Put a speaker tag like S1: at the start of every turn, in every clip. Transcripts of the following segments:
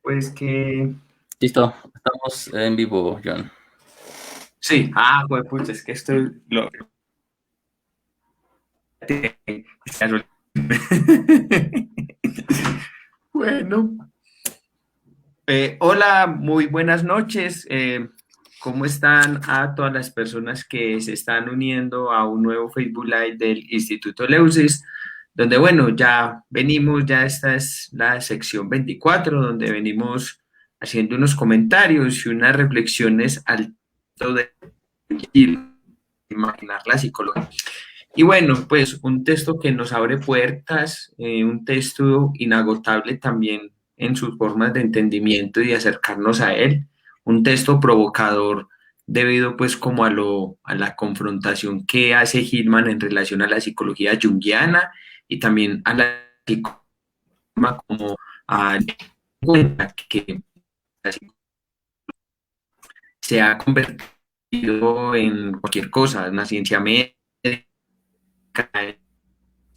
S1: Pues que
S2: Listo, estamos en vivo, John.
S1: sí, pues es que estoy lo bueno, hola, muy buenas noches. ¿Cómo están a todas las personas que se están uniendo a un nuevo Facebook Live del Instituto Leusis? Donde, bueno, ya venimos, ya esta es la sección 24, donde venimos haciendo unos comentarios y unas reflexiones al de imaginar la psicología. Y bueno, pues un texto que nos abre puertas, un texto inagotable también en sus formas de entendimiento y de acercarnos a él, un texto provocador debido pues como a la confrontación que hace Hillman en relación a la psicología junguiana y también a la psicología como a que se ha convertido en cualquier cosa, una ciencia médica,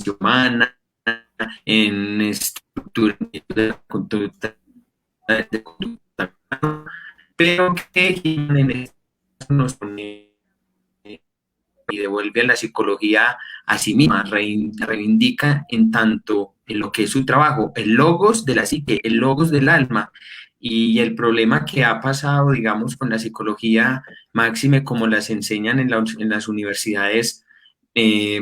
S1: humana, en estructura de la conducta, de conducta, pero que en nos pone y devuelve a la psicología a sí misma, reivindica en tanto en lo que es su trabajo, el logos de la psique, el logos del alma, y el problema que ha pasado, digamos, con la psicología máxime, como las enseñan en las universidades, eh,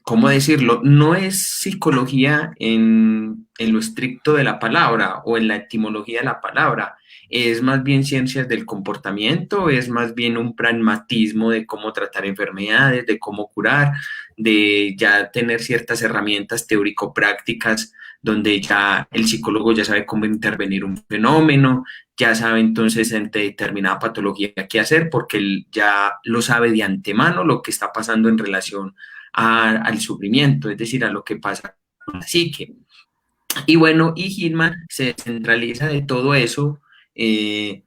S1: ¿cómo decirlo? No es psicología en lo estricto de la palabra o en la etimología de la palabra, es más bien ciencias del comportamiento, es más bien un pragmatismo de cómo tratar enfermedades, de cómo curar, de ya tener ciertas herramientas teórico-prácticas donde ya el psicólogo ya sabe cómo intervenir un fenómeno, ya sabe entonces ante determinada patología qué hacer, porque él ya lo sabe de antemano lo que está pasando en relación al sufrimiento, es decir, a lo que pasa con la psique. Y bueno, y Hillman se centraliza de todo eso,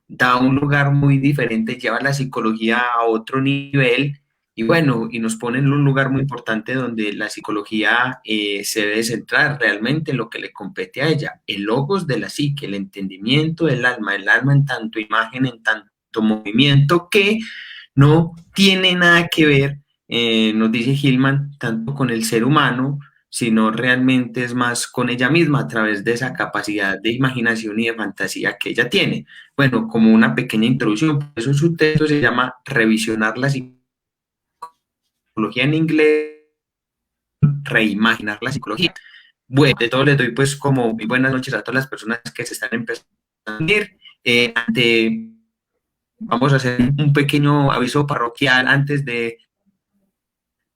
S1: da un lugar muy diferente, lleva la psicología a otro nivel y bueno, y nos pone en un lugar muy importante donde la psicología se debe centrar realmente en lo que le compete a ella, el logos de la psique, el entendimiento del alma, el alma en tanto imagen, en tanto movimiento que no tiene nada que ver, nos dice Hillman, tanto con el ser humano, sino realmente es más con ella misma a través de esa capacidad de imaginación y de fantasía que ella tiene. Bueno, como una pequeña introducción, por eso su texto se llama Revisionar la psicología en inglés, reimaginar la psicología. Bueno, de todo les doy pues como muy buenas noches a todas las personas que se están empezando a unir. Vamos a hacer un pequeño aviso parroquial antes de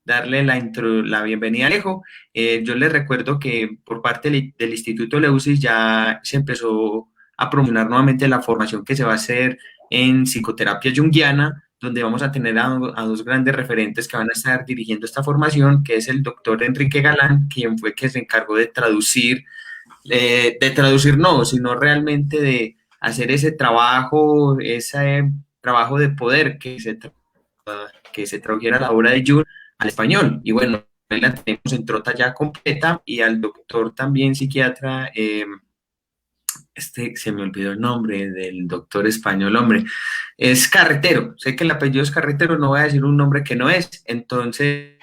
S1: darle la bienvenida a Alejo. Yo les recuerdo que por parte del Instituto Leusis ya se empezó a promocionar nuevamente la formación que se va a hacer en psicoterapia junguiana, donde vamos a tener a dos grandes referentes que van a estar dirigiendo esta formación, que es el doctor Enrique Galán, quien fue que se encargó de traducir no, sino realmente de hacer ese trabajo de poder que se tradujera la obra de Jung al español. Y bueno, ahí la tenemos en trota ya completa y al doctor también psiquiatra, se me olvidó el nombre del doctor español, hombre, es Carretero, sé que el apellido es Carretero, no voy a decir un nombre que no es, entonces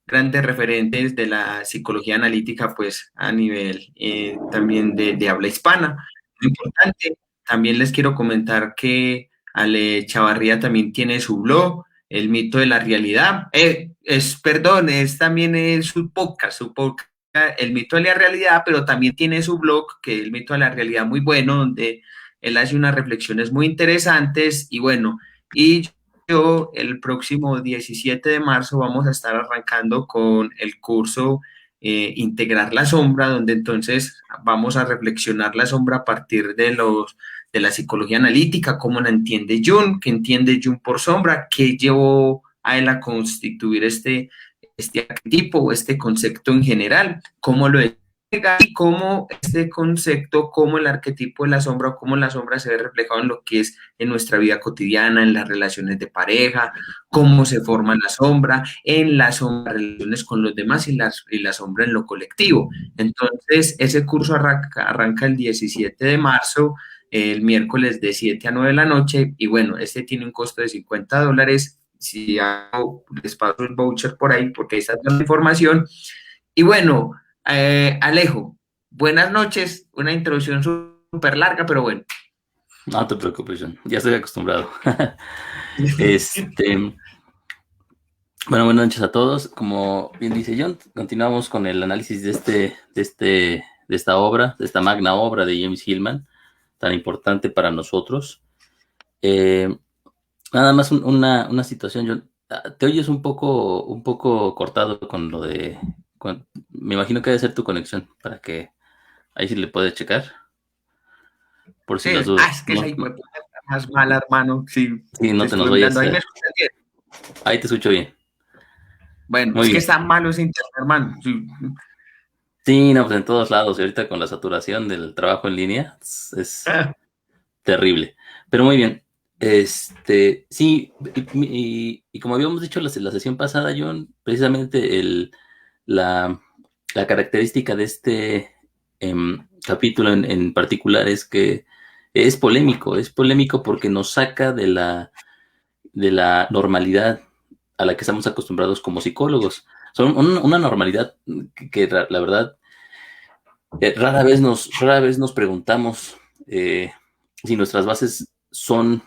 S1: grandes referentes de la psicología analítica, pues a nivel también de habla hispana. Muy importante, también les quiero comentar que Ale Chavarría también tiene su blog, El mito de la realidad. Perdón, es también es su podcast, El mito de la realidad, pero también tiene su blog, que es El mito de la realidad, muy bueno, donde él hace unas reflexiones muy interesantes y bueno, y yo el próximo 17 de marzo vamos a estar arrancando con el curso Integrar la sombra, donde entonces vamos a reflexionar la sombra a partir de la psicología analítica, cómo la entiende Jung, qué entiende Jung por sombra, qué llevó a él a constituir este arquetipo o este concepto en general, cómo lo y cómo este concepto, cómo el arquetipo de la sombra o cómo la sombra se ve reflejado en lo que es en nuestra vida cotidiana, en las relaciones de pareja, cómo se forma la sombra, en las relaciones con los demás y la sombra en lo colectivo. Entonces, ese curso arranca el 17 de marzo, el miércoles de 7 a 9 de la noche, y bueno, este tiene un costo de $50. Si hago, les paso el voucher por ahí, porque ahí está toda la información. Y bueno, Alejo, buenas noches. Una introducción súper larga, pero bueno.
S2: No te preocupes, John. Ya estoy acostumbrado. Este, bueno, buenas noches a todos. Como bien dice John, continuamos con el análisis de esta obra, de esta magna obra de James Hillman, tan importante para nosotros. Nada más una situación, John. Te oyes un poco cortado con lo de... me imagino que debe ser tu conexión, para que ahí sí le puedes checar, por si
S1: Sí,
S2: las dudas.
S1: es que esa hijueputa está más mala, hermano. Sí,
S2: Sí,
S1: te
S2: no te nos
S1: estuve
S2: vayas.
S1: mirando. Ahí me escuchas bien.
S2: Ahí te escucho bien.
S1: Bueno,
S2: Muy
S1: es que
S2: bien.
S1: está malo ese internet, hermano. Sí.
S2: Sí, no, pues en todos lados. Y ahorita con la saturación del trabajo en línea es terrible. Pero muy bien. Sí, y como habíamos dicho la sesión pasada, John, precisamente la, la característica de este capítulo en particular es que es polémico porque nos saca de la normalidad a la que estamos acostumbrados como psicólogos. Son una normalidad que la verdad rara vez nos preguntamos si nuestras bases son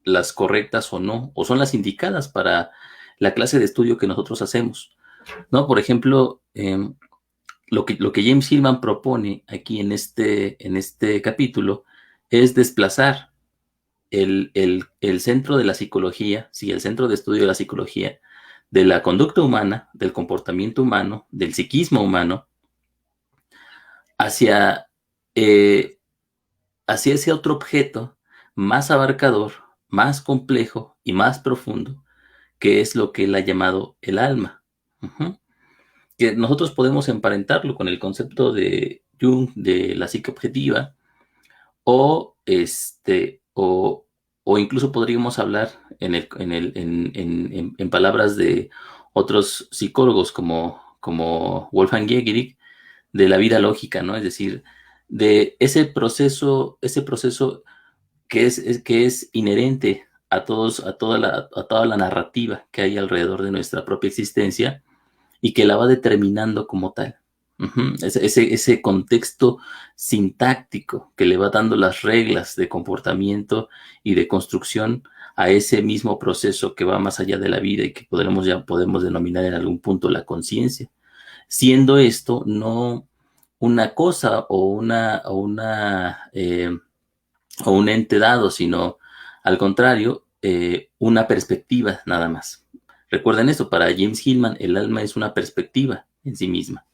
S2: las correctas o no, o son las indicadas para la clase de estudio que nosotros hacemos, ¿no? Por ejemplo, lo que James Hillman propone aquí en este capítulo es desplazar el centro de la psicología, sí, el centro de estudio de la psicología, de la conducta humana, del comportamiento humano, del psiquismo humano, hacia, eh, hacia ese otro objeto más abarcador, más complejo y más profundo, que es lo que él ha llamado el alma. Ujú. Que nosotros podemos emparentarlo con el concepto de Jung de la psique objetiva, o o incluso podríamos hablar en palabras de otros psicólogos como Wolfgang Jägerich, de la vida lógica, ¿no? Es decir, de ese proceso que es inherente a a toda la narrativa que hay alrededor de nuestra propia existencia y que la va determinando como tal. Ujú. Ese contexto sintáctico que le va dando las reglas de comportamiento y de construcción a ese mismo proceso que va más allá de la vida y que podemos denominar en algún punto la conciencia. Siendo esto no una cosa o un ente dado, sino al contrario, una perspectiva nada más. Recuerden esto, para James Hillman el alma es una perspectiva en sí misma,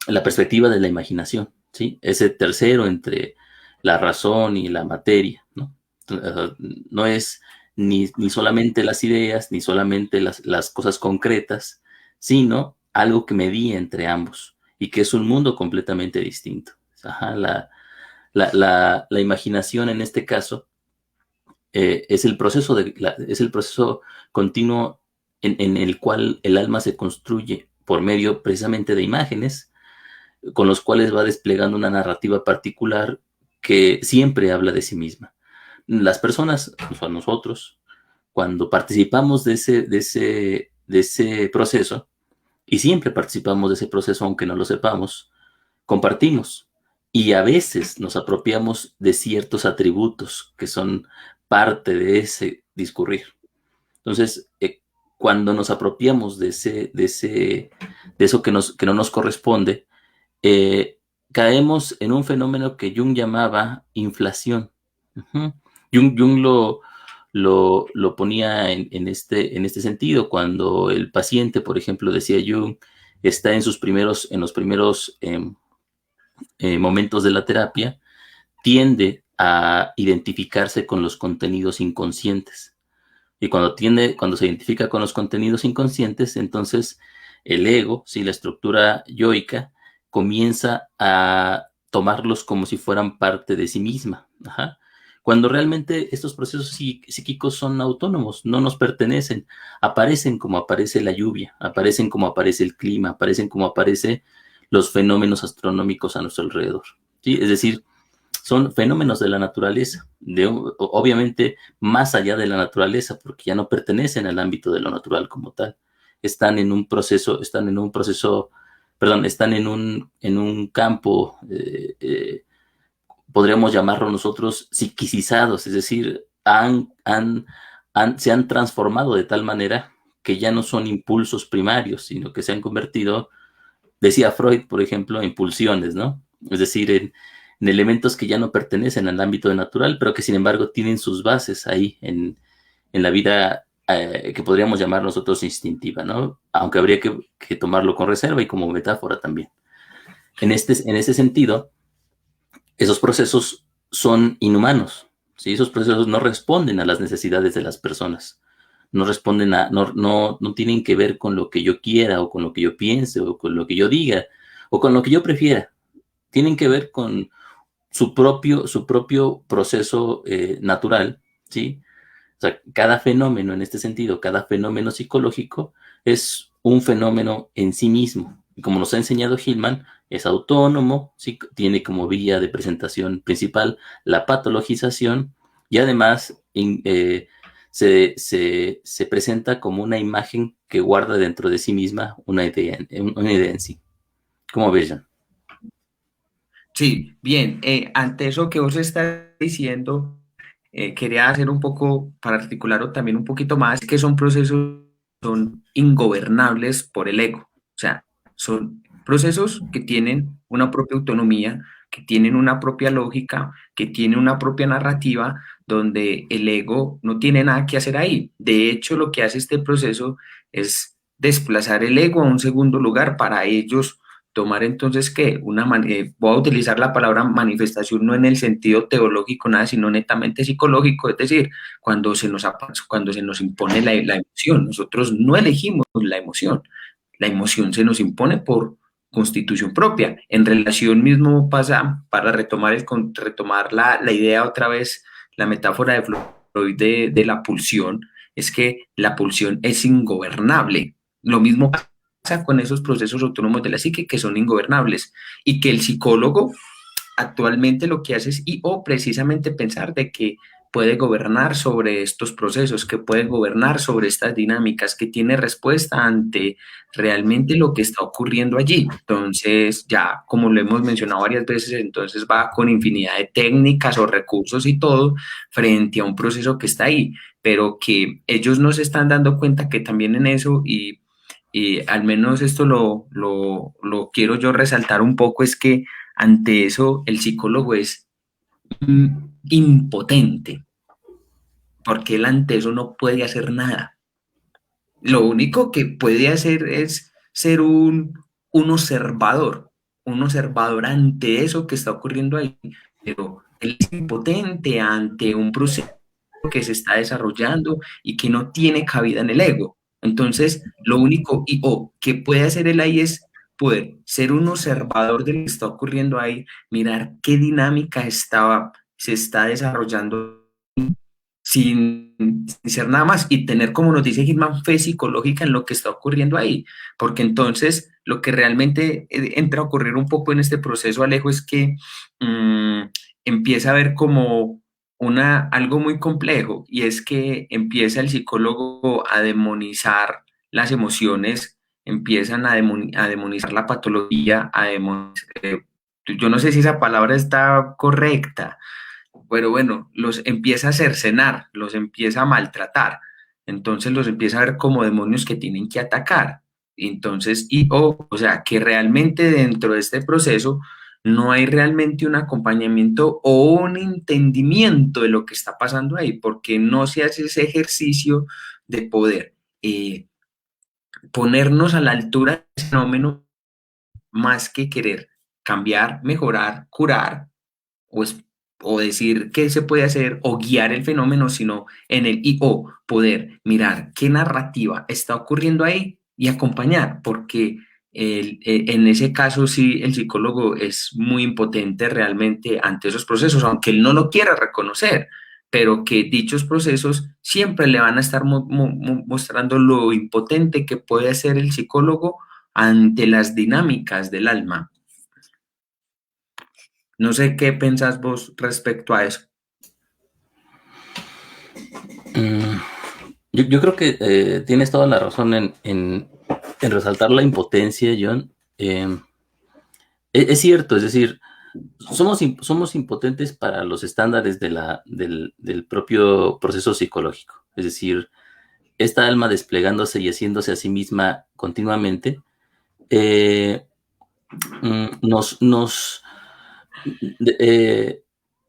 S2: la perspectiva de la imaginación, ¿sí? Ese tercero entre la razón y la materia, ¿no? No es ni solamente las ideas, ni solamente las cosas concretas, sino algo que medía entre ambos y que es un mundo completamente distinto. Ajá, la imaginación en este caso es es el proceso continuo en el cual el alma se construye por medio precisamente de imágenes con los cuales va desplegando una narrativa particular que siempre habla de sí misma. Las personas, o sea, nosotros, cuando participamos de ese proceso, y siempre participamos de ese proceso aunque no lo sepamos, compartimos y a veces nos apropiamos de ciertos atributos que son parte de ese discurrir. Entonces, cuando nos apropiamos de eso que no nos corresponde, eh, caemos en un fenómeno que Jung llamaba inflación. Uh-huh. Jung lo ponía en este sentido, cuando el paciente, por ejemplo, decía Jung, está en los primeros momentos de la terapia, tiende a identificarse con los contenidos inconscientes. Y cuando se identifica con los contenidos inconscientes, entonces el ego, sí, la estructura yoica, comienza a tomarlos como si fueran parte de sí misma. Ajá. Cuando realmente estos procesos psíquicos son autónomos, no nos pertenecen, aparecen como aparece la lluvia, aparecen como aparece el clima, aparecen como aparecen los fenómenos astronómicos a nuestro alrededor. ¿Sí? Es decir, son fenómenos de la naturaleza, obviamente más allá de la naturaleza, porque ya no pertenecen al ámbito de lo natural como tal. Están en un proceso, perdón, están en un campo, podríamos llamarlo nosotros psiquicizados, es decir, se han transformado de tal manera que ya no son impulsos primarios, sino que se han convertido, decía Freud, por ejemplo, en pulsiones, ¿no? Es decir, en elementos que ya no pertenecen al ámbito natural, pero que sin embargo tienen sus bases ahí en la vida que podríamos llamar nosotros instintiva, ¿no? Aunque habría que tomarlo con reserva y como metáfora también. En este sentido, esos procesos son inhumanos, ¿sí? Esos procesos no responden a las necesidades de las personas, no responden no tienen que ver con lo que yo quiera o con lo que yo piense o con lo que yo diga o con lo que yo prefiera, tienen que ver con su propio proceso natural, ¿sí? O sea, cada fenómeno en este sentido, cada fenómeno psicológico es un fenómeno en sí mismo. Y como nos ha enseñado Hillman, es autónomo, ¿sí? Tiene como vía de presentación principal la patologización y además se presenta como una imagen que guarda dentro de sí misma una idea en sí. ¿Cómo ves, Jan?
S1: Sí, bien. Ante eso que vos estás diciendo, quería hacer un poco, para articularlo también un poquito más, que son procesos, son ingobernables por el ego. O sea, son procesos que tienen una propia autonomía, que tienen una propia lógica, que tienen una propia narrativa, donde el ego no tiene nada que hacer ahí. De hecho, lo que hace este proceso es desplazar el ego a un segundo lugar para ellos tomar entonces que voy a utilizar la palabra manifestación no en el sentido teológico, nada, sino netamente psicológico, es decir, cuando se nos impone la emoción, nosotros no elegimos la emoción se nos impone por constitución propia. En relación mismo pasa, para retomar la idea otra vez, la metáfora de Freud de la pulsión, es que la pulsión es ingobernable. Lo mismo pasa con esos procesos autónomos de la psique que son ingobernables y que el psicólogo actualmente lo que hace es o precisamente pensar de que puede gobernar sobre estos procesos, que puede gobernar sobre estas dinámicas, que tiene respuesta ante realmente lo que está ocurriendo allí. Entonces, ya como lo hemos mencionado varias veces, entonces va con infinidad de técnicas o recursos y todo frente a un proceso que está ahí, pero que ellos no se están dando cuenta que también en eso y al menos esto lo quiero yo resaltar un poco, es que ante eso el psicólogo es impotente, porque él ante eso no puede hacer nada. Lo único que puede hacer es ser un observador ante eso que está ocurriendo ahí, pero él es impotente ante un proceso que se está desarrollando y que no tiene cabida en el ego. Entonces, lo único que puede hacer él ahí es poder ser un observador de lo que está ocurriendo ahí, mirar qué dinámica se está desarrollando sin ser nada más y tener, como nos dice Gilman, fe psicológica en lo que está ocurriendo ahí, porque entonces lo que realmente entra a ocurrir un poco en este proceso, Alejo, es que empieza a ver como algo muy complejo, y es que empieza el psicólogo a demonizar las emociones, empiezan a demonizar la patología, yo no sé si esa palabra está correcta, pero bueno, los empieza a cercenar, los empieza a maltratar, entonces los empieza a ver como demonios que tienen que atacar. Entonces, o sea, que realmente dentro de este proceso no hay realmente un acompañamiento o un entendimiento de lo que está pasando ahí, porque no se hace ese ejercicio de poder ponernos a la altura de ese fenómeno, más que querer cambiar, mejorar, curar o, o decir qué se puede hacer o guiar el fenómeno, sino en el o poder mirar qué narrativa está ocurriendo ahí y acompañar, porque En ese caso sí, el psicólogo es muy impotente realmente ante esos procesos, aunque él no lo quiera reconocer, pero que dichos procesos siempre le van a estar mostrando lo impotente que puede ser el psicólogo ante las dinámicas del alma. No sé qué pensás vos respecto a eso.
S2: Mm, yo creo que tienes toda la razón en resaltar la impotencia, John. Es cierto, es decir, somos impotentes para los estándares del propio proceso psicológico. Es decir, esta alma desplegándose y haciéndose a sí misma continuamente, eh, mm, nos, nos, de- eh,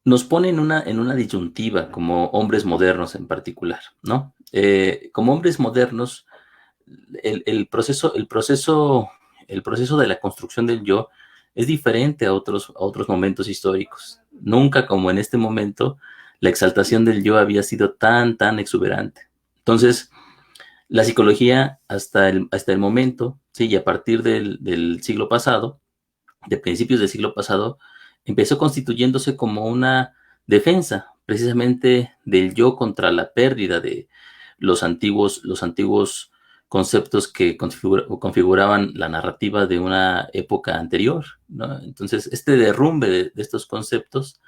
S2: nos pone en una disyuntiva como hombres modernos en particular, ¿no? Como hombres modernos, el proceso de la construcción del yo es diferente a otros momentos históricos. Nunca como en este momento la exaltación del yo había sido tan, tan exuberante. Entonces, la psicología hasta el momento, sí, y a partir del siglo pasado, de principios del siglo pasado, empezó constituyéndose como una defensa precisamente del yo contra la pérdida de los antiguos conceptos que configuraban la narrativa de una época anterior, ¿no? Entonces, este derrumbe de estos conceptos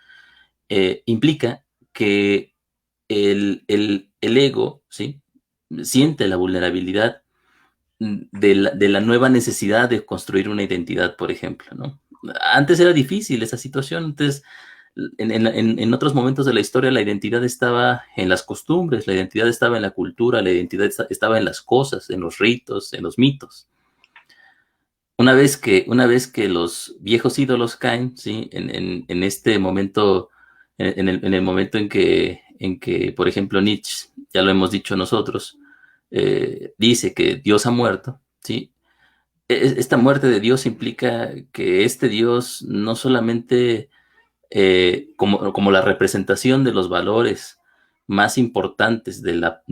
S2: implica que el ego, ¿sí?, siente la vulnerabilidad de la nueva necesidad de construir una identidad, por ejemplo, ¿no? Antes era difícil esa situación, antes en otros momentos de la historia la identidad estaba en las costumbres, la identidad estaba en la cultura, la identidad estaba en las cosas, en los ritos, en los mitos. Una vez que los viejos ídolos caen, ¿sí? En este momento, en el momento en que, por ejemplo, Nietzsche, ya lo hemos dicho nosotros, dice que Dios ha muerto, ¿sí? Esta muerte de Dios implica que este Dios no solamente como la representación de los valores más importantes de la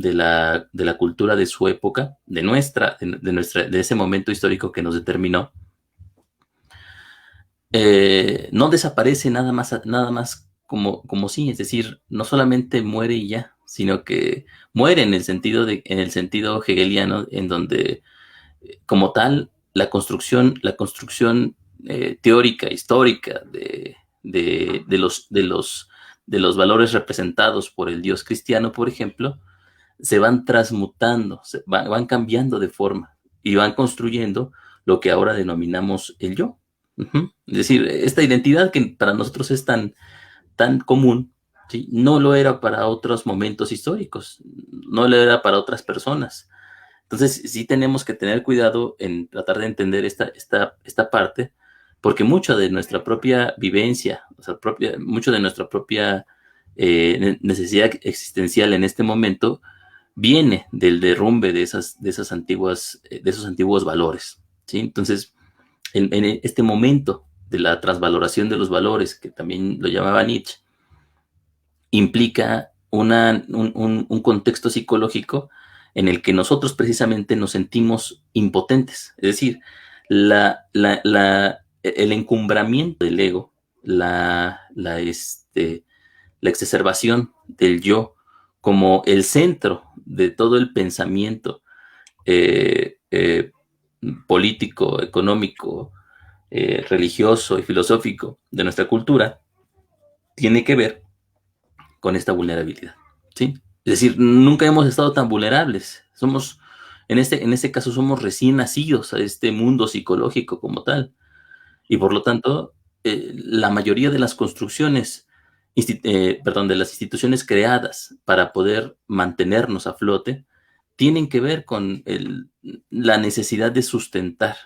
S2: cultura de su época, de ese momento histórico que nos determinó, no desaparece nada más como sí, es decir, no solamente muere y ya, sino que muere en el sentido hegeliano, en donde como tal, la construcción teórica, histórica de los valores representados por el Dios cristiano, por ejemplo, se van transmutando, van cambiando de forma y van construyendo lo que ahora denominamos el yo. Ujú. Es decir, esta identidad que para nosotros es tan, tan común, ¿sí?, no lo era para otros momentos históricos, no lo era para otras personas. Entonces, sí tenemos que tener cuidado en tratar de entender esta parte, porque mucha de nuestra propia vivencia, o sea, mucho de nuestra propia necesidad existencial en este momento viene del derrumbe de esos antiguos valores, ¿sí? Entonces, en este momento de la transvaloración de los valores, que también lo llamaba Nietzsche, implica un contexto psicológico en el que nosotros precisamente nos sentimos impotentes. Es decir, el encumbramiento del ego, la exacerbación del yo como el centro de todo el pensamiento eh, eh, político, económico, religioso y filosófico de nuestra cultura, tiene que ver con esta vulnerabilidad, ¿sí? Es decir, nunca hemos estado tan vulnerables. En este caso, somos recién nacidos a este mundo psicológico como tal. Y por lo tanto, la mayoría de las construcciones, perdón, de las instituciones creadas para poder mantenernos a flote, tienen que ver con la necesidad de sustentar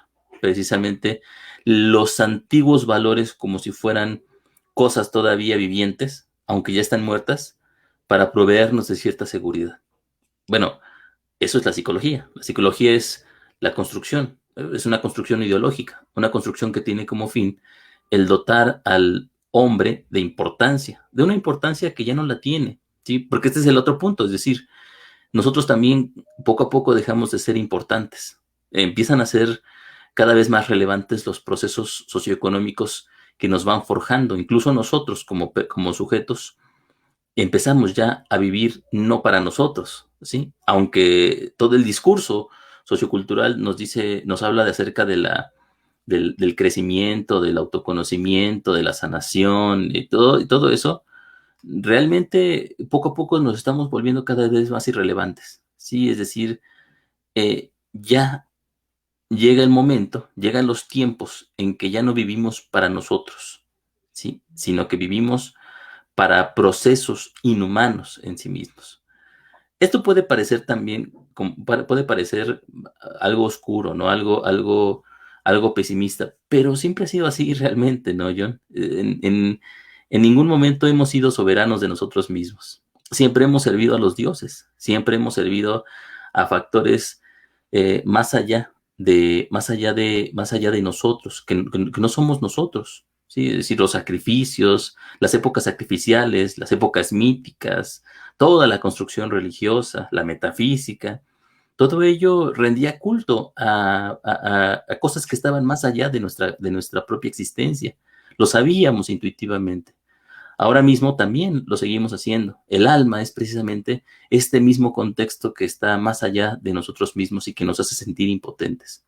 S2: precisamente los antiguos valores como si fueran cosas todavía vivientes, aunque ya están muertas, para proveernos de cierta seguridad. Bueno, eso es la psicología. La psicología es la construcción, es una construcción ideológica, una construcción que tiene como fin el dotar al hombre de una importancia que ya no la tiene, ¿sí? Porque este es el otro punto, es decir, nosotros también poco a poco dejamos de ser importantes. Empiezan a ser cada vez más relevantes los procesos socioeconómicos que nos van forjando. Incluso nosotros como sujetos empezamos ya a vivir no para nosotros, ¿sí? Aunque todo el discurso sociocultural nos habla de acerca del crecimiento, del autoconocimiento, de la sanación y todo eso, realmente poco a poco nos estamos volviendo cada vez más irrelevantes, ¿sí? Es decir, ya llega el momento, llegan los tiempos en que ya no vivimos para nosotros, ¿sí? Sino que vivimos para procesos inhumanos en sí mismos. Esto puede parecer también, puede parecer algo oscuro, ¿no? Algo pesimista, pero siempre ha sido así realmente, ¿no, John? En ningún momento hemos sido soberanos de nosotros mismos. Siempre hemos servido a los dioses, siempre hemos servido a factores más allá de nosotros, que no somos nosotros, ¿sí? Es decir, los sacrificios, las épocas sacrificiales, las épocas míticas, toda la construcción religiosa, la metafísica, todo ello rendía culto a cosas que estaban más allá de nuestra propia existencia. Lo sabíamos intuitivamente. Ahora mismo también lo seguimos haciendo. El alma es precisamente este mismo contexto que está más allá de nosotros mismos y que nos hace sentir impotentes.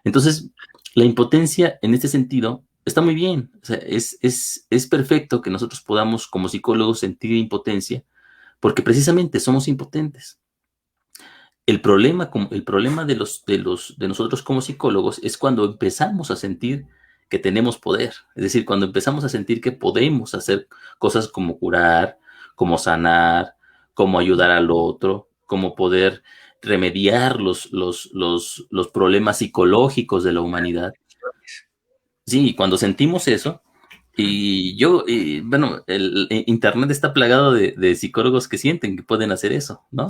S2: Entonces, la impotencia en este sentido está muy bien. O sea, es perfecto que nosotros podamos como psicólogos sentir impotencia porque precisamente somos impotentes. El problema de nosotros como psicólogos es cuando empezamos a sentir que tenemos poder, es decir, cuando empezamos a sentir que podemos hacer cosas como curar, como sanar, como ayudar al otro, como poder remediar los problemas psicológicos de la humanidad. Sí, cuando sentimos eso, bueno, el Internet está plagado de psicólogos que sienten que pueden hacer eso, ¿no?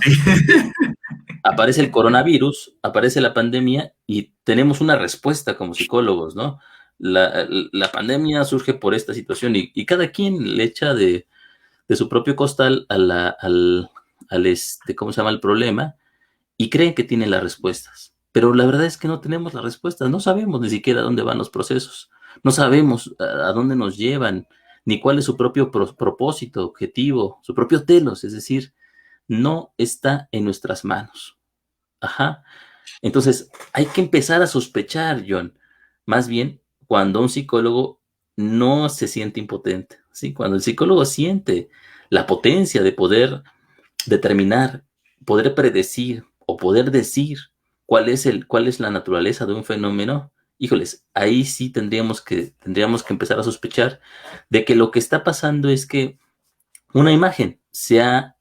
S2: Aparece el coronavirus, aparece la pandemia y tenemos una respuesta como psicólogos, ¿no? La pandemia surge por esta situación y cada quien le echa de su propio costal ¿cómo se llama? El problema y creen que tienen las respuestas. Pero la verdad es que no tenemos las respuestas, no sabemos ni siquiera dónde van los procesos, no sabemos a dónde nos llevan, ni cuál es su propio propósito, objetivo, su propio telos, es decir, no está en nuestras manos. Ajá. Entonces, hay que empezar a sospechar, John, más bien cuando un psicólogo no se siente impotente, ¿sí? Cuando el psicólogo siente la potencia de poder determinar, poder predecir o poder decir cuál es la naturaleza de un fenómeno, híjoles, ahí sí tendríamos que empezar a sospechar de que lo que está pasando es que una imagen se ha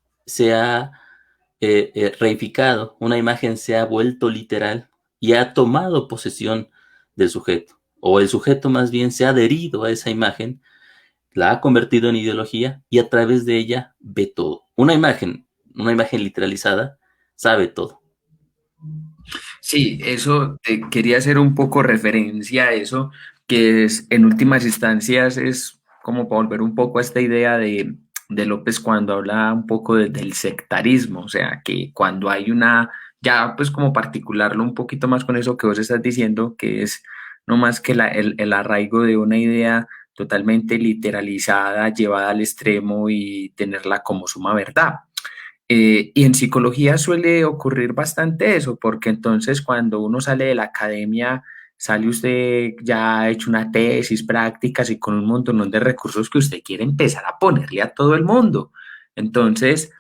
S2: reificado, una imagen se ha vuelto literal y ha tomado posesión del sujeto, o el sujeto más bien se ha adherido a esa imagen, la ha convertido en ideología y a través de ella ve todo. Una imagen literalizada, sabe todo.
S1: Sí, eso quería hacer un poco referencia a eso, que es, en últimas instancias es como para volver un poco a esta idea de López cuando habla un poco del sectarismo, o sea, que cuando hay ya pues como particularlo un poquito más con eso que vos estás diciendo, que es no más que el arraigo de una idea totalmente literalizada, llevada al extremo y tenerla como suma verdad. Y en psicología suele ocurrir bastante eso, porque entonces cuando uno sale de la academia, sale usted ya hecho una tesis, prácticas y con un montón de recursos que usted quiere empezar a ponerle a todo el mundo. Entonces,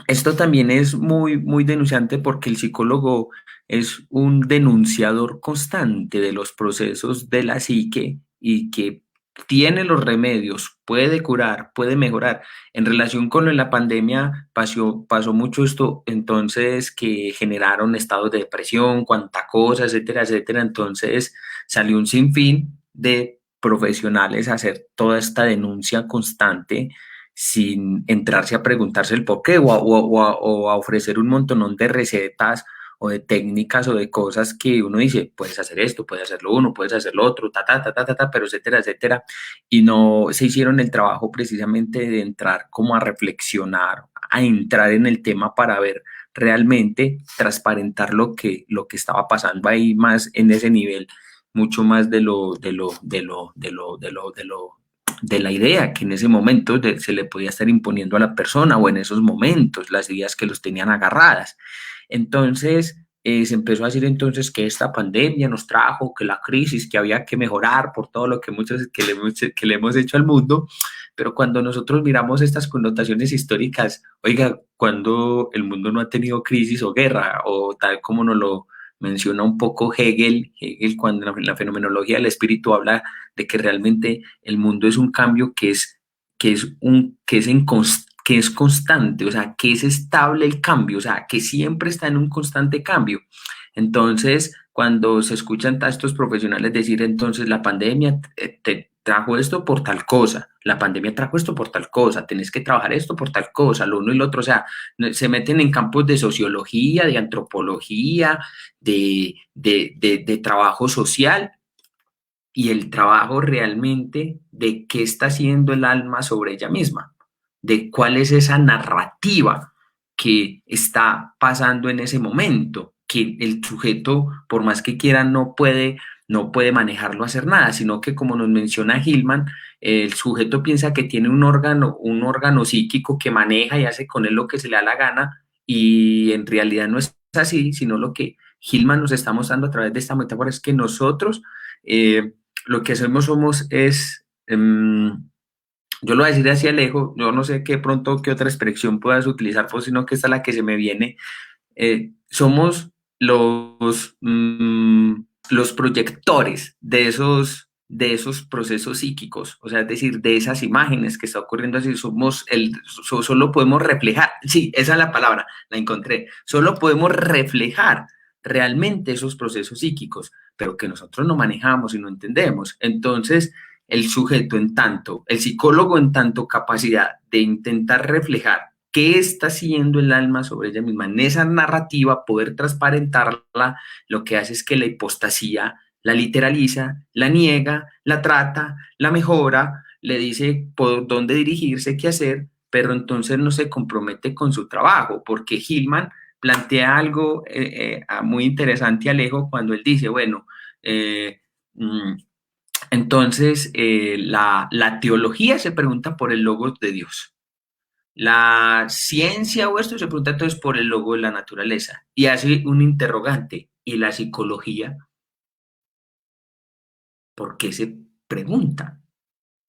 S1: esto también es muy, muy denunciante porque el psicólogo es un denunciador constante de los procesos de la psique y que tiene los remedios, puede curar, puede mejorar. En relación con lo de la pandemia, pasó mucho esto, entonces, que generaron estados de depresión, cuánta cosa, etcétera, etcétera. Entonces, salió un sinfín de profesionales a hacer toda esta denuncia constante sin entrarse a preguntarse el por qué o a ofrecer un montón de recetas o de técnicas o de cosas que uno dice, puedes hacer esto, puedes hacerlo uno, puedes hacer lo otro, pero etcétera, etcétera. Y no se hicieron el trabajo precisamente de entrar como a reflexionar, a entrar en el tema para ver realmente, transparentar lo que estaba pasando ahí más en ese nivel, mucho más de la idea que en ese momento se le podía estar imponiendo a la persona o en esos momentos, las ideas que los tenían agarradas. Entonces, se empezó a decir entonces que esta pandemia nos trajo, que la crisis, que había que mejorar por todo lo que muchos que le hemos hecho al mundo, pero cuando nosotros miramos estas connotaciones históricas, oiga, cuando el mundo no ha tenido crisis o guerra, o tal como nos lo menciona un poco Hegel cuando en la fenomenología del espíritu habla de que realmente el mundo es un cambio que es constante, o sea, que es estable el cambio, o sea, que siempre está en un constante cambio. Entonces, cuando se escuchan a estos profesionales decir, entonces la pandemia te trajo esto por tal cosa, la pandemia trajo esto por tal cosa, tenés que trabajar esto por tal cosa, lo uno y lo otro, o sea, se meten en campos de sociología, de antropología, de trabajo social, y el trabajo realmente de qué está haciendo el alma sobre ella misma, de cuál es esa narrativa que está pasando en ese momento, que el sujeto, por más que quiera, no puede manejarlo, hacer nada, sino que como nos menciona Hillman, el sujeto piensa que tiene un órgano psíquico que maneja y hace con él lo que se le da la gana, y en realidad no es así, sino lo que Hillman nos está mostrando a través de esta metáfora es que nosotros lo que hacemos yo lo voy a decir así Alejo, yo no sé qué pronto qué otra expresión puedas utilizar, pues, sino que esta es la que se me viene. Somos los proyectores de esos procesos psíquicos, o sea, es decir, de esas imágenes que está ocurriendo así, solo podemos reflejar, sí, esa es la palabra, la encontré, solo podemos reflejar realmente esos procesos psíquicos, pero que nosotros no manejamos y no entendemos. Entonces, el sujeto en tanto, el psicólogo en tanto capacidad de intentar reflejar qué está haciendo el alma sobre ella misma, en esa narrativa, poder transparentarla, lo que hace es que la hipostasía la literaliza, la niega, la trata, la mejora, le dice por dónde dirigirse, qué hacer, pero entonces no se compromete con su trabajo, porque Hillman plantea algo muy interesante, Alejo, cuando él dice, bueno, eh, entonces la teología se pregunta por el logos de Dios. La ciencia o esto se pregunta entonces por el logo de la naturaleza y hace un interrogante. ¿Y la psicología? ¿Por qué se pregunta?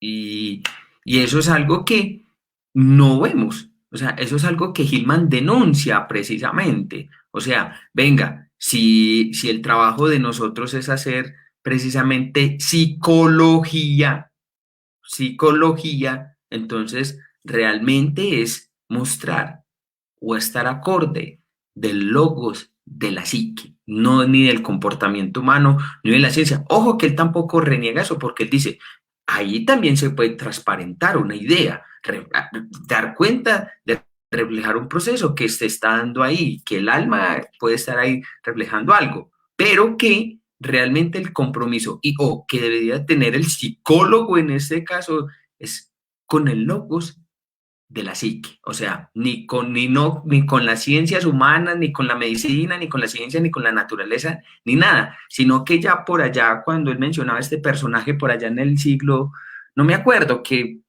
S1: Y, y eso es algo que no vemos. O sea, eso es algo que Hillman denuncia precisamente. O sea, venga, si el trabajo de nosotros es hacer precisamente psicología, entonces realmente es mostrar o estar acorde del logos de la psique, no ni del comportamiento humano, ni de la ciencia. Ojo que él tampoco reniega eso, porque él dice, ahí también se puede transparentar una idea, dar cuenta de reflejar un proceso que se está dando ahí, que el alma puede estar ahí reflejando algo, pero que realmente el compromiso o que debería tener el psicólogo en este caso es con el logos de la psique, o sea, ni con las ciencias humanas, ni con la medicina, ni con la ciencia, ni con la naturaleza, ni nada, sino que ya por allá, cuando él mencionaba este personaje por allá en el siglo, no me acuerdo, que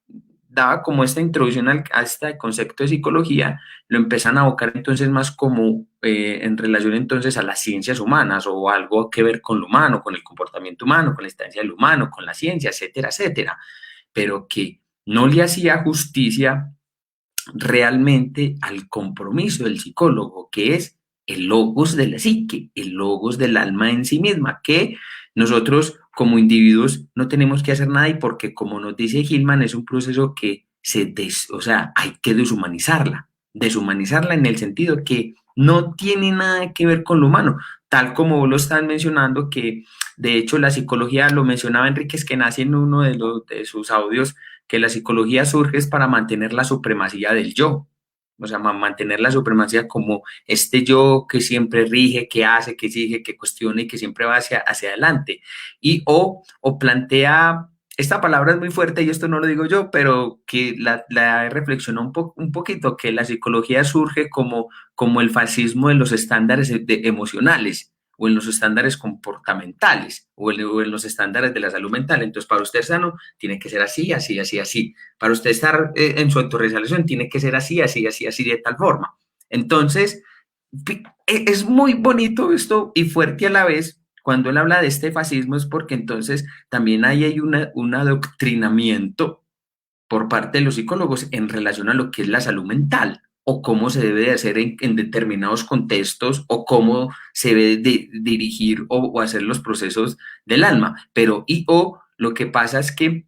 S1: daba como esta introducción a este concepto de psicología, lo empiezan a abocar entonces más como en relación entonces a las ciencias humanas o algo que ver con lo humano, con el comportamiento humano, con la instancia del humano, con la ciencia, etcétera, etcétera, pero que no le hacía justicia realmente al compromiso del psicólogo, que es el logos de la psique, el logos del alma en sí misma, que nosotros como individuos no tenemos que hacer nada y porque como nos dice Hillman es un proceso que o sea, hay que deshumanizarla en el sentido que no tiene nada que ver con lo humano, tal como vos lo estás mencionando, que de hecho la psicología lo mencionaba Enrique Eskenazi en uno de sus audios, que la psicología surge es para mantener la supremacía del yo, o sea, mantener la supremacía como este yo que siempre rige, que hace, que exige, que cuestiona y que siempre va hacia adelante. O plantea esta palabra es muy fuerte y esto no lo digo yo, pero que la reflexionó un poquito, que la psicología surge como el fascismo de los estándares emocionales o en los estándares comportamentales o en los estándares de la salud mental. Entonces, para usted sano, tiene que ser así, así, así, así. Para usted estar en su autorrealización, tiene que ser así, así, así, así, de tal forma. Entonces, es muy bonito esto y fuerte a la vez. Cuando él habla de este fascismo es porque entonces también ahí hay un adoctrinamiento por parte de los psicólogos en relación a lo que es la salud mental o cómo se debe de hacer en determinados contextos o cómo se debe de dirigir o hacer los procesos del alma. Pero o lo que pasa es que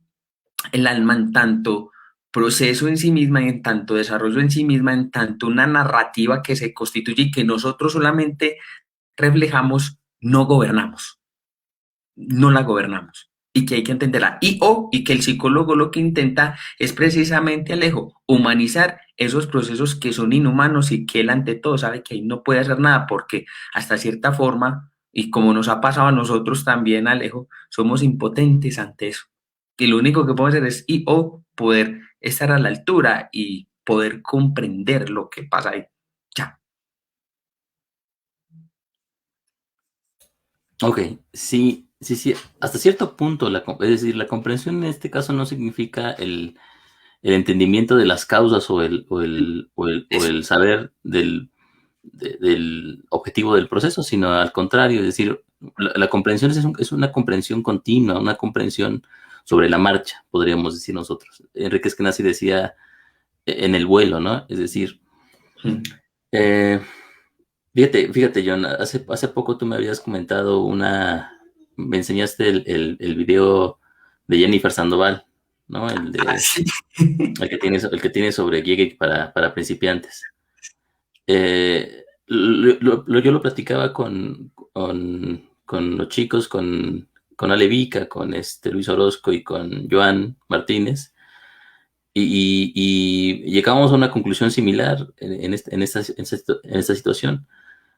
S1: el alma en tanto proceso en sí misma, en tanto desarrollo en sí misma, en tanto una narrativa que se constituye y que nosotros solamente reflejamos, no gobernamos, no la gobernamos y que hay que entenderla. Y que el psicólogo lo que intenta es precisamente, Alejo, humanizar esos procesos que son inhumanos y que él ante todo sabe que ahí no puede hacer nada porque hasta cierta forma, y como nos ha pasado a nosotros también, Alejo, somos impotentes ante eso. Y lo único que podemos hacer es poder estar a la altura y poder comprender lo que pasa ahí. Ya.
S2: Ok, sí, sí, sí. Hasta cierto punto, es decir, la comprensión en este caso no significa el entendimiento de las causas o
S1: Eso.
S2: el saber del objetivo del proceso, sino al contrario, es decir, la comprensión es una comprensión continua, una comprensión sobre la marcha, podríamos decir nosotros. Enrique Eskenazi decía en el vuelo, ¿no? Es decir, eh, fíjate, John, hace poco tú me habías comentado me enseñaste el video de Jennifer Sandoval, ¿no?
S1: Así.
S2: El que tiene sobre Gigi para principiantes. Yo lo platicaba con los chicos, con Ale Vica, con Luis Orozco y con Joan Martínez, y llegamos a una conclusión similar en esta situación.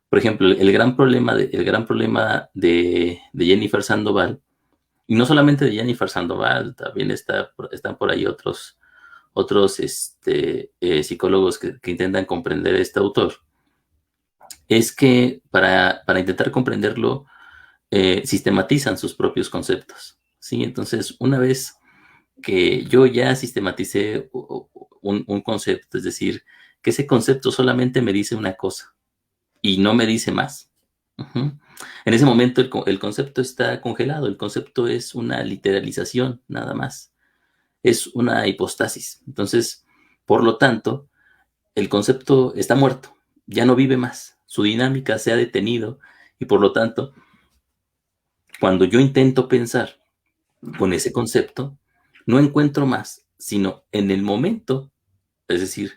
S2: Por ejemplo, el gran problema de Jennifer Sandoval, y no solamente de Jennifer Sandoval, también están por ahí otros psicólogos que intentan comprender a este autor, es que para intentar comprenderlo, sistematizan sus propios conceptos, ¿sí? Entonces, una vez que yo ya sistematicé un concepto, es decir, que ese concepto solamente me dice una cosa y no me dice más. Ujú. En ese momento el concepto está congelado, el concepto es una literalización nada más, es una hipostasis. Entonces, por lo tanto, el concepto está muerto, ya no vive más, su dinámica se ha detenido y por lo tanto, cuando yo intento pensar con ese concepto, no encuentro más, sino en el momento, es decir,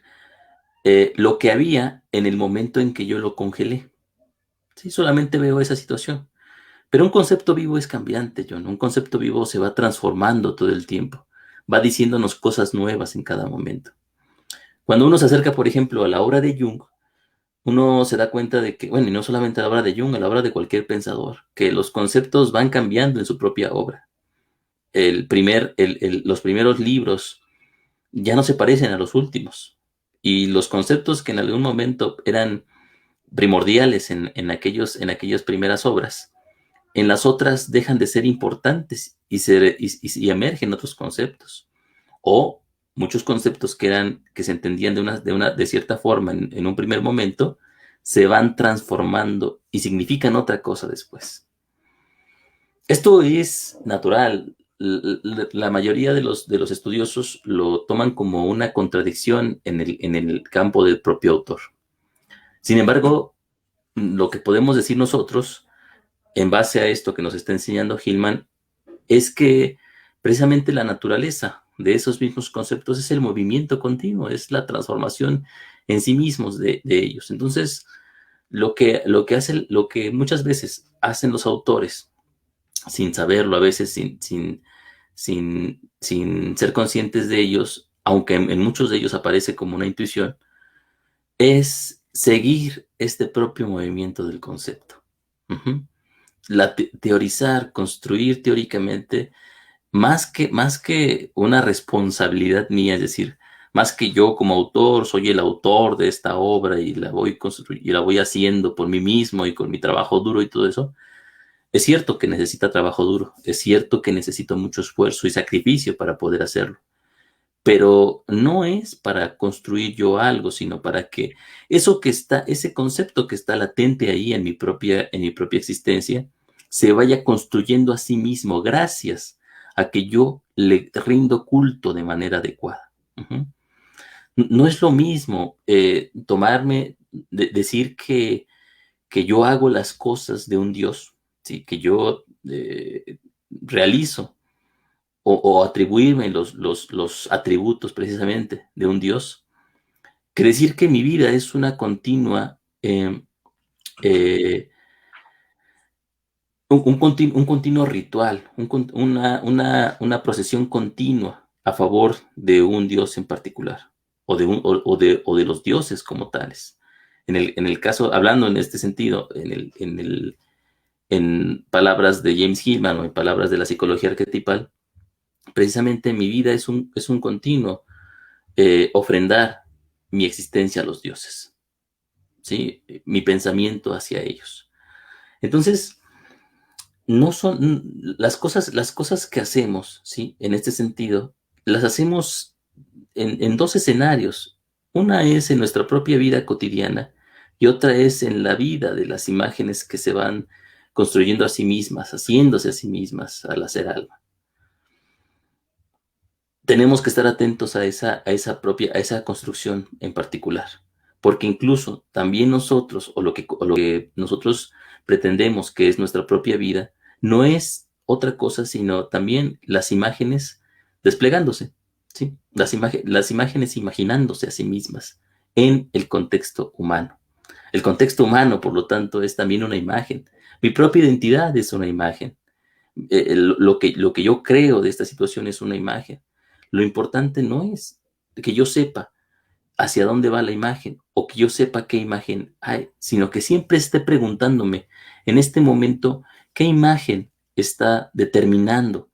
S2: lo que había en el momento en que yo lo congelé. Sí, solamente veo esa situación. Pero un concepto vivo es cambiante, John. Un concepto vivo se va transformando todo el tiempo, va diciéndonos cosas nuevas en cada momento. Cuando uno se acerca, por ejemplo, a la obra de Jung, uno se da cuenta de que, bueno, y no solamente a la obra de Jung, a la obra de cualquier pensador, que los conceptos van cambiando en su propia obra. Los primeros libros ya no se parecen a los últimos. Y los conceptos que en algún momento eran primordiales en aquellas primeras obras, en las otras dejan de ser importantes y emergen otros conceptos. O muchos conceptos que se entendían de cierta forma en un primer momento, se van transformando y significan otra cosa después. Esto es natural. La mayoría de los estudiosos lo toman como una contradicción en el campo del propio autor. Sin embargo, lo que podemos decir nosotros, en base a esto que nos está enseñando Hillman, es que precisamente la naturaleza de esos mismos conceptos es el movimiento continuo, es la transformación en sí mismos de ellos. Entonces, lo que muchas veces hacen los autores, sin saberlo, a veces sin ser conscientes de ellos, aunque en muchos de ellos aparece como una intuición, es seguir este propio movimiento del concepto. Uh -huh. Teorizar, construir teóricamente más que una responsabilidad mía, es decir, más que yo como autor soy el autor de esta obra y la voy y la voy haciendo por mí mismo y con mi trabajo duro y todo eso, es cierto que necesita trabajo duro, es cierto que necesito mucho esfuerzo y sacrificio para poder hacerlo, pero no es para construir yo algo, sino para que eso que está, ese concepto que está latente ahí en mi propia existencia, se vaya construyendo a sí mismo gracias a que yo le rindo culto de manera adecuada. Ujú. No es lo mismo decir que yo hago las cosas de un Dios, ¿sí? Que yo realizo o atribuirme los atributos precisamente de un Dios, que decir que mi vida es una continua, eh, un continuo ritual, una procesión continua a favor de un Dios en particular, o de los dioses como tales. En el caso, hablando en este sentido, en palabras de James Hillman o en palabras de la psicología arquetipal, precisamente mi vida es un continuo ofrendar mi existencia a los dioses, ¿sí? Mi pensamiento hacia ellos. Entonces, no son las cosas que hacemos, ¿sí? En este sentido, las hacemos en dos escenarios. Una es en nuestra propia vida cotidiana y otra es en la vida de las imágenes que se van construyendo a sí mismas, haciéndose a sí mismas al hacer algo. Tenemos que estar atentos a esa construcción en particular, porque incluso también nosotros, o lo que nosotros pretendemos que es nuestra propia vida, no es otra cosa sino también las imágenes desplegándose, ¿sí? Las imágenes imaginándose a sí mismas en el contexto humano. El contexto humano, por lo tanto, es también una imagen. Mi propia identidad es una imagen. Lo que yo creo de esta situación es una imagen. Lo importante no es que yo sepa hacia dónde va la imagen o que yo sepa qué imagen hay, sino que siempre esté preguntándome en este momento qué imagen está determinando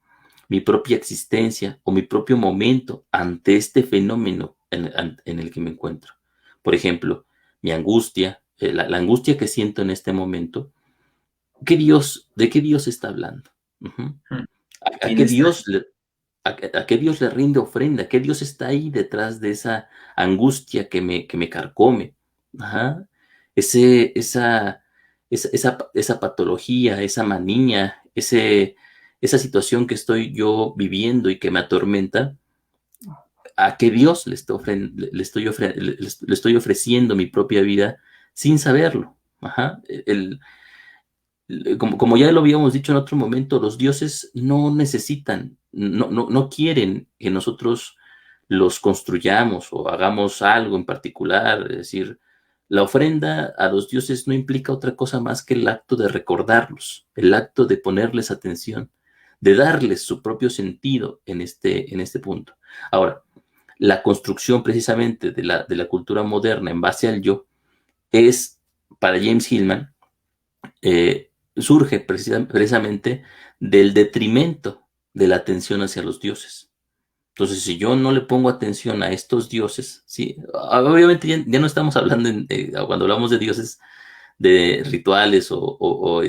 S2: mi propia existencia o mi propio momento ante este fenómeno en el que me encuentro. Por ejemplo, mi angustia, la angustia que siento en este momento, ¿de qué Dios está hablando? Ujú. ¿A qué
S1: Tienes
S2: Dios a qué Dios le rinde ofrenda? ¿Qué Dios está ahí detrás de esa angustia que me carcome? Ajá. Ese, esa patología, esa manía, esa situación que estoy yo viviendo y que me atormenta, ¿a qué Dios le estoy ofreciendo mi propia vida sin saberlo? Ajá. Como ya lo habíamos dicho en otro momento, los dioses no necesitan, no quieren que nosotros los construyamos o hagamos algo en particular. Es decir, la ofrenda a los dioses no implica otra cosa más que el acto de recordarlos, el acto de ponerles atención, de darles su propio sentido en este punto. Ahora, la construcción precisamente de la cultura moderna en base al yo es, para James Hillman, surge precisamente del detrimento de la atención hacia los dioses. Entonces, si yo no le pongo atención a estos dioses, ¿sí? Obviamente ya no estamos hablando, cuando hablamos de dioses, de rituales o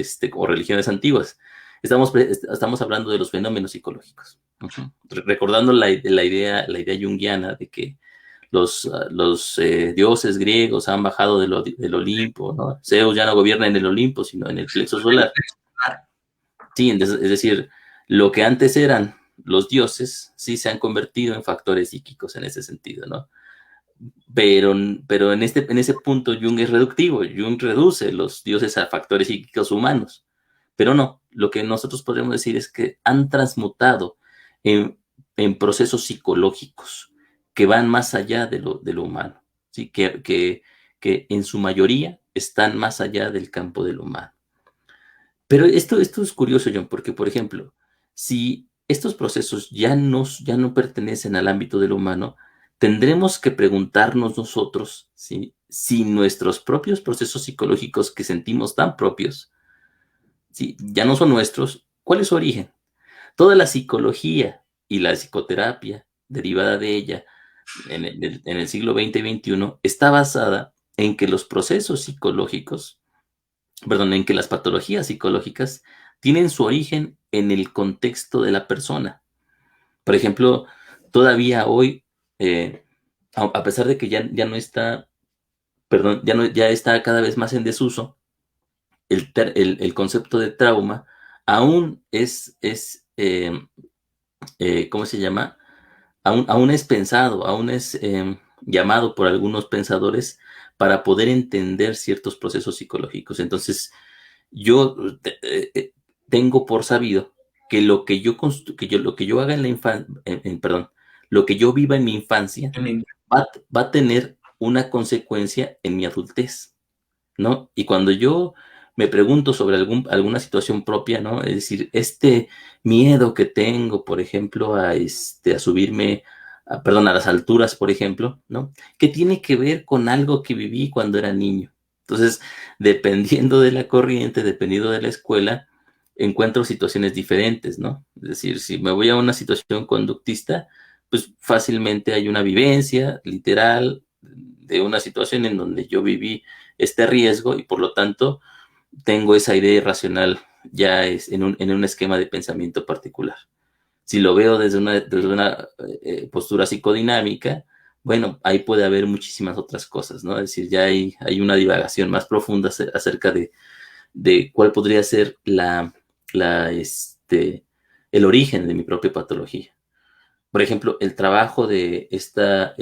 S2: religiones antiguas. Estamos hablando de los fenómenos psicológicos. Uh-huh. Recordando la idea junguiana de que los dioses griegos han bajado del Olimpo, ¿no? Zeus ya no gobierna en el Olimpo, sino en el plexo solar. Sí, es decir, lo que antes eran los dioses, sí se han convertido en factores psíquicos en ese sentido, ¿no? Pero en ese punto Jung es reductivo, Jung reduce los dioses a factores psíquicos humanos, pero no, lo que nosotros podemos decir es que han transmutado en, en procesos psicológicos que van más allá de lo humano, ¿sí? Que en su mayoría están más allá del campo de lo humano. Pero esto es curioso, John, porque, por ejemplo, si estos procesos ya no pertenecen al ámbito de lo humano, tendremos que preguntarnos nosotros si nuestros propios procesos psicológicos que sentimos tan propios, si ya no son nuestros, ¿cuál es su origen? Toda la psicología y la psicoterapia derivada de ella en el siglo XX y XXI está basada en que los procesos psicológicos, perdón, en que las patologías psicológicas tienen su origen en el contexto de la persona. Por ejemplo, todavía hoy, a pesar de que ya no está, perdón, ya está cada vez más en desuso, el concepto de trauma aún ¿cómo se llama? Aún es pensado, aún es llamado por algunos pensadores para poder entender ciertos procesos psicológicos. Entonces, yo tengo por sabido que lo que yo haga en la infancia, perdón, lo que yo viva en mi infancia va a tener una consecuencia en mi adultez, ¿no? Y cuando yo me pregunto sobre alguna situación propia, ¿no? Es decir, este miedo que tengo, por ejemplo, a subirme, perdón, a las alturas, por ejemplo, ¿no? ¿Qué tiene que ver con algo que viví cuando era niño? Entonces, dependiendo de la corriente, dependiendo de la escuela, encuentro situaciones diferentes, ¿no? Es decir, si me voy a una situación conductista, pues fácilmente hay una vivencia literal de una situación en donde yo viví este riesgo y por lo tanto tengo esa idea irracional ya es en un esquema de pensamiento particular. Si lo veo desde una postura psicodinámica, bueno, ahí puede haber muchísimas otras cosas, ¿no? Es decir, ya hay una divagación más profunda acerca de cuál podría ser el origen de mi propia patología. Por ejemplo, el trabajo de esta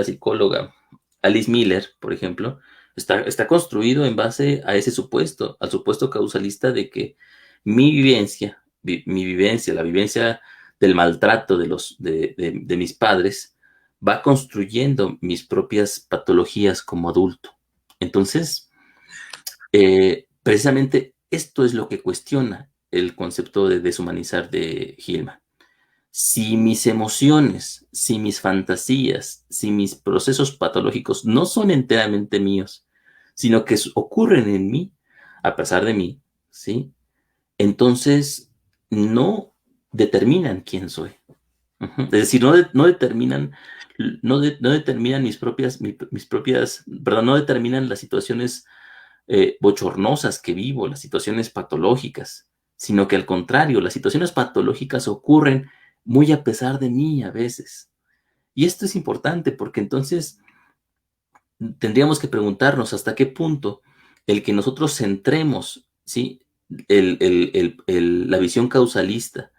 S2: psicóloga, Alice Miller, por ejemplo, está construido en base a ese supuesto, al supuesto causalista de que mi vivencia, la vivencia del maltrato de mis padres, va construyendo mis propias patologías como adulto. Entonces, precisamente esto es lo que cuestiona el concepto de deshumanizar de Hillman. Si mis emociones, si mis fantasías, si mis procesos patológicos no son enteramente míos, sino que ocurren en mí, a pesar de mí, ¿sí? Entonces no determinan quién soy. Es decir, no determinan, no determinan perdón, no determinan las situaciones bochornosas que vivo, las situaciones patológicas, sino que al contrario, las situaciones patológicas ocurren muy a pesar de mí a veces. Y esto es importante porque entonces tendríamos que preguntarnos hasta qué punto el que nosotros centremos, ¿sí? La visión causalista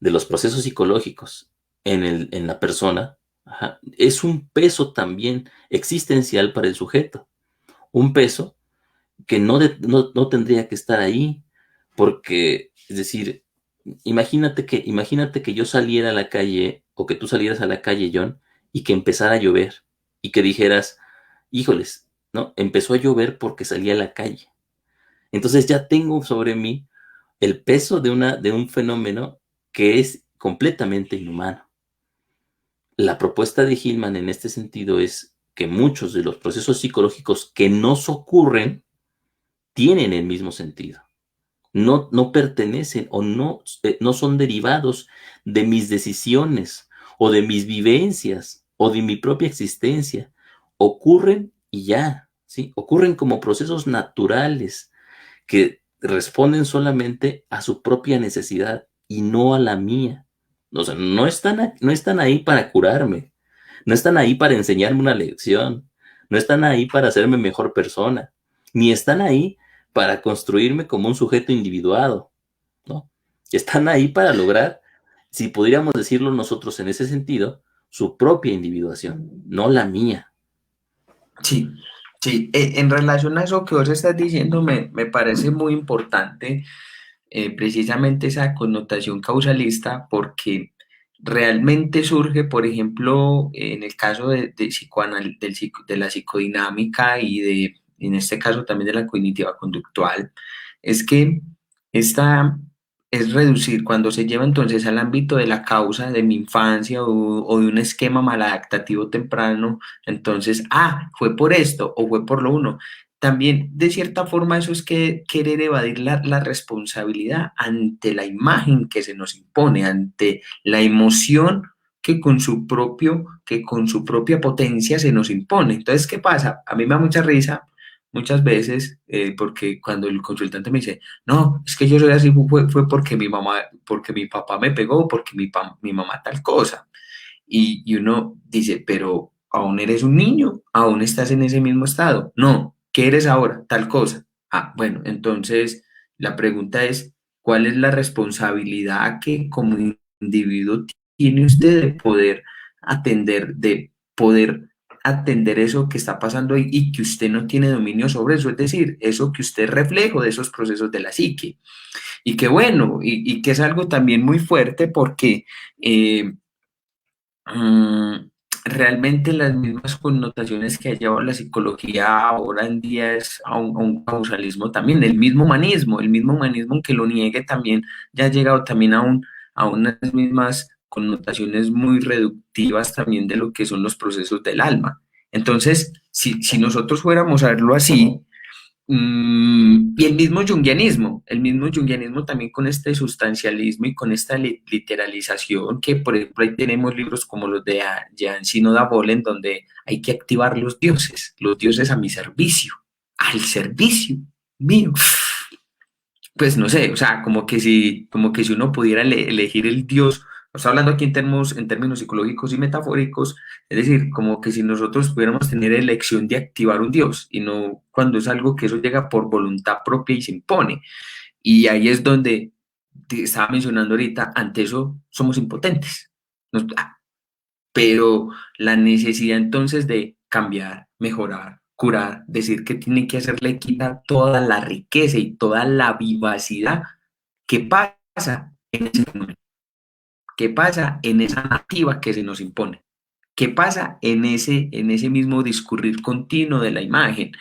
S2: de los procesos psicológicos en la persona, ajá, es un peso también existencial para el sujeto. Un peso que no tendría que estar ahí, porque, es decir, imagínate que yo saliera a la calle, o que tú salieras a la calle, John, y que empezara a llover, y que dijeras, híjoles, ¿no? Empezó a llover porque salí a la calle. Entonces ya tengo sobre mí el peso de un fenómeno que es completamente inhumano. La propuesta de Hillman en este sentido es que muchos de los procesos psicológicos que nos ocurren tienen el mismo sentido. No pertenecen o no son derivados de mis decisiones o de mis vivencias o de mi propia existencia. Ocurren y ya, ¿sí? Ocurren como procesos naturales que responden solamente a su propia necesidad y no a la mía. O sea, no están ahí para curarme, no están ahí para enseñarme una lección, no están ahí para hacerme mejor persona, ni están ahí para construirme como un sujeto individuado, ¿no? Están ahí para lograr, si pudiéramos decirlo nosotros en ese sentido, su propia individuación, no la mía.
S1: Sí, sí. En relación a eso que vos estás diciendo, me parece muy importante precisamente esa connotación causalista porque realmente surge, por ejemplo, en el caso de la psicodinámica y en este caso también de la cognitiva conductual, es que esta es reducir cuando se lleva entonces al ámbito de la causa de mi infancia o de un esquema maladaptativo temprano, entonces, fue por esto o fue por lo uno. también de cierta forma eso es que querer evadir la responsabilidad ante la imagen que se nos impone, ante la emoción que con su propia potencia se nos impone. Entonces, ¿qué pasa? A mí me da mucha risa muchas veces, porque cuando el consultante me dice, no, es que yo soy así, fue porque mi mamá, porque mi papá me pegó, porque mi mamá tal cosa. Y uno dice, pero aún eres un niño, aún estás en ese mismo estado. No, ¿qué eres ahora? Tal cosa. Ah, bueno, entonces la pregunta es, ¿cuál es la responsabilidad que como individuo tiene usted de poder atender eso que está pasando ahí y que usted no tiene dominio sobre eso? Es decir, eso que usted es reflejo de esos procesos de la psique. Y que bueno, y que es algo también muy fuerte porque eh, Mm, realmente las mismas connotaciones que ha llevado la psicología ahora en día es a un causalismo también, el mismo humanismo que lo niegue también ya ha llegado también a unas mismas connotaciones muy reductivas también de lo que son los procesos del alma. Entonces, si nosotros fuéramos a verlo así, y el mismo junguianismo también con este sustancialismo y con esta literalización, que por ejemplo ahí tenemos libros como los de Jean Sinoda Bolen, donde hay que activar los dioses a mi servicio, al servicio mío. Pues no sé, o sea, como que si uno pudiera elegir el Dios, o sea, hablando aquí en términos psicológicos y metafóricos, es decir, como que si nosotros pudiéramos tener elección de activar un Dios y no cuando es algo que eso llega por voluntad propia y se impone. Y ahí es donde te estaba mencionando ahorita, ante eso somos impotentes. Pero la necesidad entonces de cambiar, mejorar, curar, decir que tiene que hacerle quitar toda la riqueza y toda la vivacidad que pasa en ese momento, que pasa en esa narrativa que se nos impone, que pasa en ese mismo discurrir continuo de la imagen.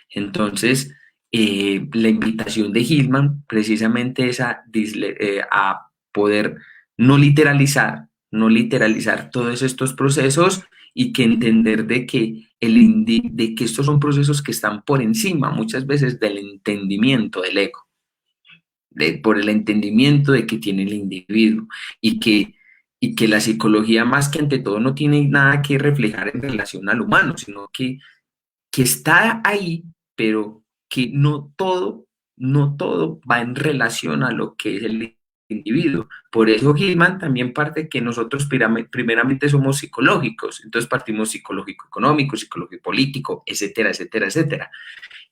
S1: Entonces, la invitación de Hillman precisamente es a poder no literalizar, no literalizar todos estos procesos y que entender de que, de que estos son procesos que están por encima muchas veces del entendimiento del ego, por el entendimiento de que tiene el individuo y que la psicología más que ante todo no tiene nada que reflejar en relación al humano, sino que está ahí, pero que no todo va en relación a lo que es el individuo. Por eso Gilman también parte que nosotros primeramente somos psicológicos, entonces partimos psicológico económico, psicológico político, etcétera, etcétera, etcétera.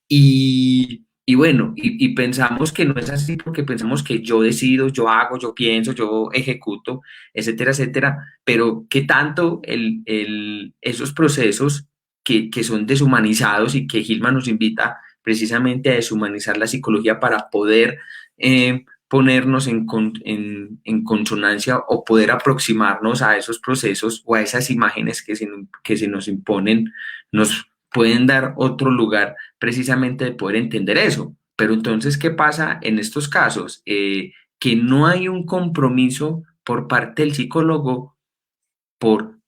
S1: Y bueno, y pensamos que no es así porque pensamos que yo decido, yo hago, yo pienso, yo ejecuto, etcétera, etcétera, pero qué tanto esos procesos que son deshumanizados y que Gilman nos invita precisamente a deshumanizar la psicología para poder ponernos en consonancia o poder aproximarnos a esos procesos o a esas imágenes que se nos imponen, nos pueden dar otro lugar precisamente de poder entender eso. Pero entonces, ¿qué pasa en estos casos? Que no hay un compromiso por parte del psicólogo por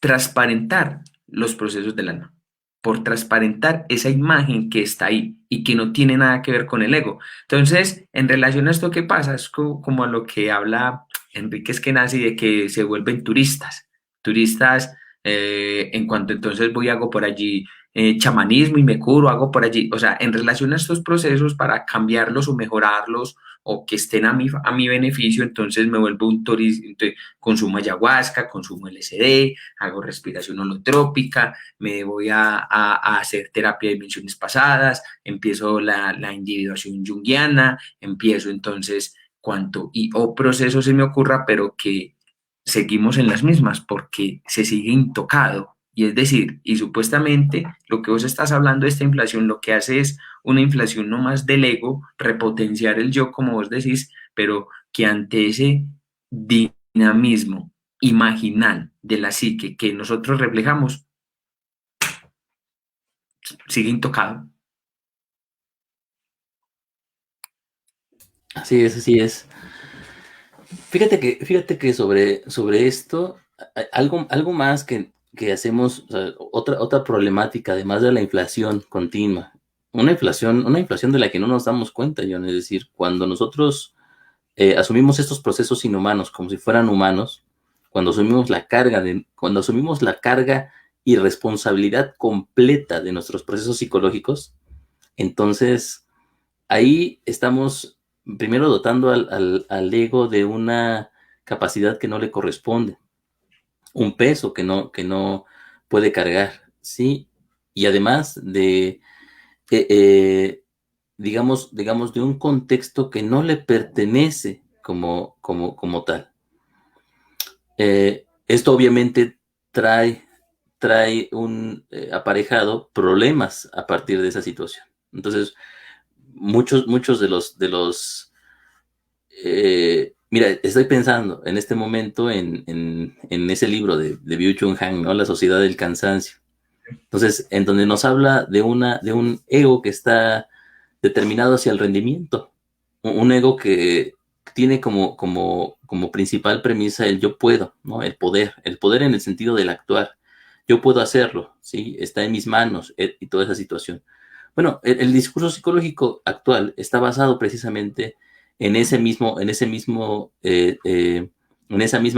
S1: transparentar los procesos del alma, por transparentar esa imagen que está ahí y que no tiene nada que ver con el ego. Entonces, en relación a esto, ¿qué pasa? Es como a lo que habla Enrique Eskenazi de que se vuelven turistas en cuanto entonces voy y hago por allí chamanismo y me curo, hago por allí, o sea, en relación a estos procesos para cambiarlos o mejorarlos o que estén a mi beneficio, entonces me vuelvo un turista, consumo ayahuasca, consumo LSD, hago respiración holotrópica, me voy a hacer terapia de dimensiones pasadas, empiezo la individuación junguiana, empiezo entonces o proceso se me ocurra, pero que seguimos en las mismas porque se sigue intocado. Y es decir, y supuestamente lo que vos estás hablando de esta inflación, lo que hace es una inflación no más del ego, repotenciar el yo, como vos decís, pero que ante ese dinamismo imaginal de la psique que nosotros reflejamos, sigue intocado.
S2: Así es, así es. Fíjate que sobre esto, algo más que hacemos, o sea, otra problemática, además de la inflación continua, una inflación de la que no nos damos cuenta, John, es decir, cuando nosotros asumimos estos procesos inhumanos como si fueran humanos, cuando asumimos la carga y responsabilidad completa de nuestros procesos psicológicos, entonces ahí estamos primero dotando al ego de una capacidad que no le corresponde, un peso que no puede cargar, ¿sí? Y además eh, eh, digamos, de un contexto que no le pertenece como tal. Esto obviamente trae, trae un aparejado problemas a partir de esa situación. Entonces, muchos mira, estoy pensando en este momento en ese libro de Byung-Chul Han, ¿no? La sociedad del cansancio. Entonces, en donde nos habla de un ego que está determinado hacia el rendimiento, un ego que tiene como principal premisa el yo puedo, ¿no? El poder en el sentido del actuar. Yo puedo hacerlo, ¿sí? Está en mis manos y toda esa situación. Bueno, el discurso psicológico actual está basado precisamente en esa misma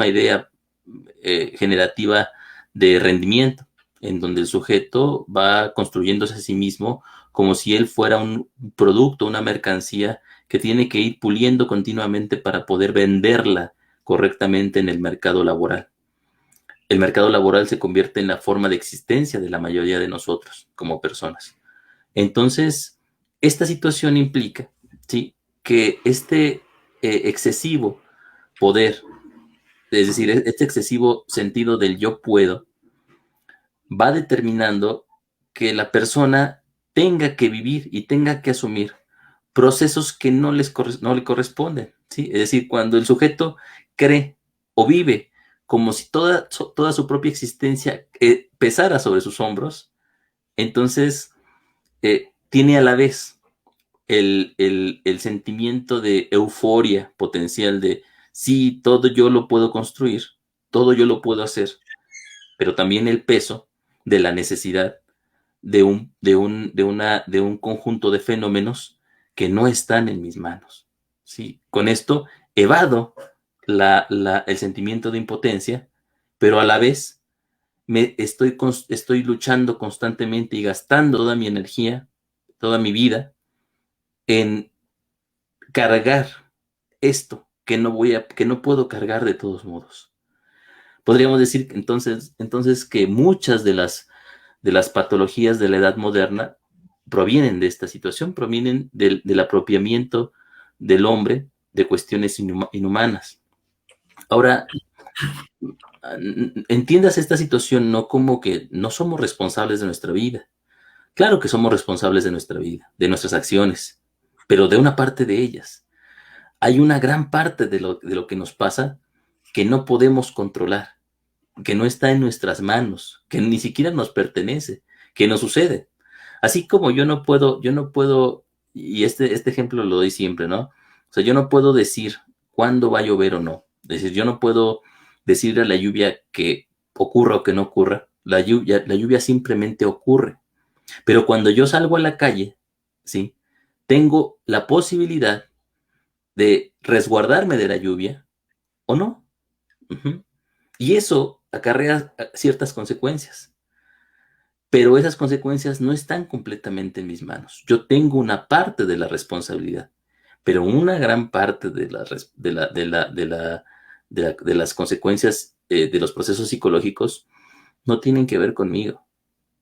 S2: idea generativa de rendimiento, en donde el sujeto va construyéndose a sí mismo como si él fuera un producto, una mercancía que tiene que ir puliendo continuamente para poder venderla correctamente en el mercado laboral. El mercado laboral se convierte en la forma de existencia de la mayoría de nosotros como personas. Entonces, esta situación implica, ¿sí?, que este excesivo poder, es decir, este excesivo sentido del yo puedo, va determinando que la persona tenga que vivir y tenga que asumir procesos que no le corresponden, ¿sí? Es decir, cuando el sujeto cree o vive como si toda su propia existencia pesara sobre sus hombros, entonces tiene a la vez el sentimiento de euforia potencial de sí, todo yo lo puedo construir, todo yo lo puedo hacer, pero también el peso de la necesidad de un conjunto de fenómenos que no están en mis manos. ¿Sí? Con esto evado el sentimiento de impotencia, pero a la vez estoy luchando constantemente y gastando toda mi energía, toda mi vida en cargar esto que no puedo cargar de todos modos. Podríamos decir entonces que muchas de las patologías de la edad moderna provienen de esta situación, provienen del apropiamiento del hombre de cuestiones inhumanas. Ahora, entiendas esta situación no como que no somos responsables de nuestra vida. Claro que somos responsables de nuestra vida, de nuestras acciones, pero de una parte de ellas. Hay una gran parte de lo que nos pasa que no podemos controlar, que no está en nuestras manos, que ni siquiera nos pertenece, que nos sucede. Así como yo no puedo, y este ejemplo lo doy siempre, ¿no? O sea, yo no puedo decir cuándo va a llover o no. Es decir, yo no puedo decirle a la lluvia que ocurra o que no ocurra. La lluvia simplemente ocurre. Pero cuando yo salgo a la calle, ¿sí? Tengo la posibilidad de resguardarme de la lluvia o no. Uh-huh. Y eso acarrea ciertas consecuencias, pero esas consecuencias no están completamente en mis manos. Yo tengo una parte de la responsabilidad, pero una gran parte de las consecuencias de los procesos psicológicos no tienen que ver conmigo.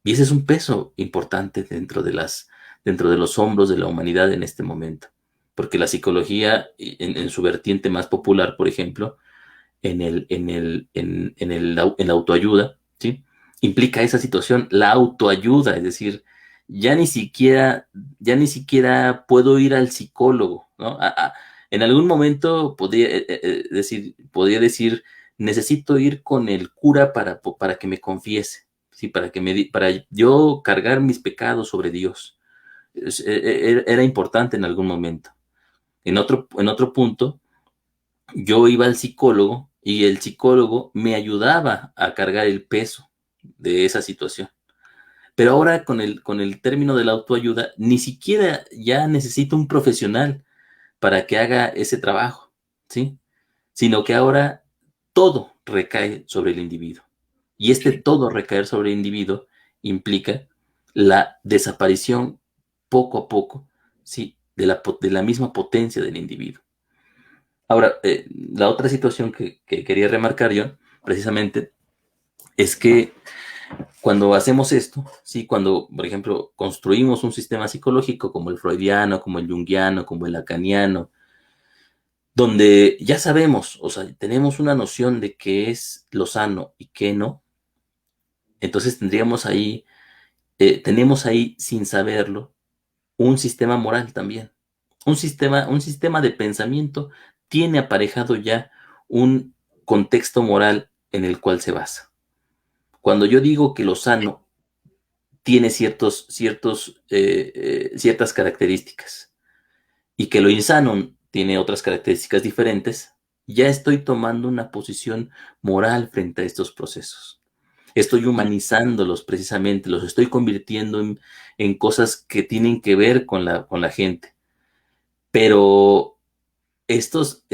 S2: Y ese es un peso importante dentro de los hombros de la humanidad en este momento, porque la psicología, en su vertiente más popular, por ejemplo, en la autoayuda, ¿sí? Implica esa situación, la autoayuda, es decir, ya ni siquiera puedo ir al psicólogo, ¿no? En algún momento podría decir, necesito ir con el cura para que me confiese, ¿sí? Para yo cargar mis pecados sobre Dios. Era importante en algún momento. En otro punto, yo iba al psicólogo y el psicólogo me ayudaba a cargar el peso, de esa situación. Pero ahora con el término de la autoayuda, ni siquiera ya necesito un profesional para que haga ese trabajo, ¿sí? Sino que ahora todo recae sobre el individuo. Y este
S1: Sí,
S2: todo recaer sobre el individuo implica la desaparición poco a poco, ¿sí? De la misma potencia del individuo. Ahora, la otra situación que quería remarcar yo, precisamente, es que cuando hacemos esto, ¿sí? Cuando, por ejemplo, construimos un sistema psicológico como el freudiano, como el junguiano, como el lacaniano, donde ya sabemos, o sea, tenemos una noción de qué es lo sano y qué no, entonces tenemos ahí, sin saberlo, un sistema moral también. Un sistema de pensamiento tiene aparejado ya un contexto moral en el cual se basa. Cuando yo digo que lo sano tiene ciertas características y que lo insano tiene otras características diferentes, ya estoy tomando una posición moral frente a estos procesos. Estoy humanizándolos precisamente, los estoy convirtiendo en cosas que tienen que ver con la gente. Pero estos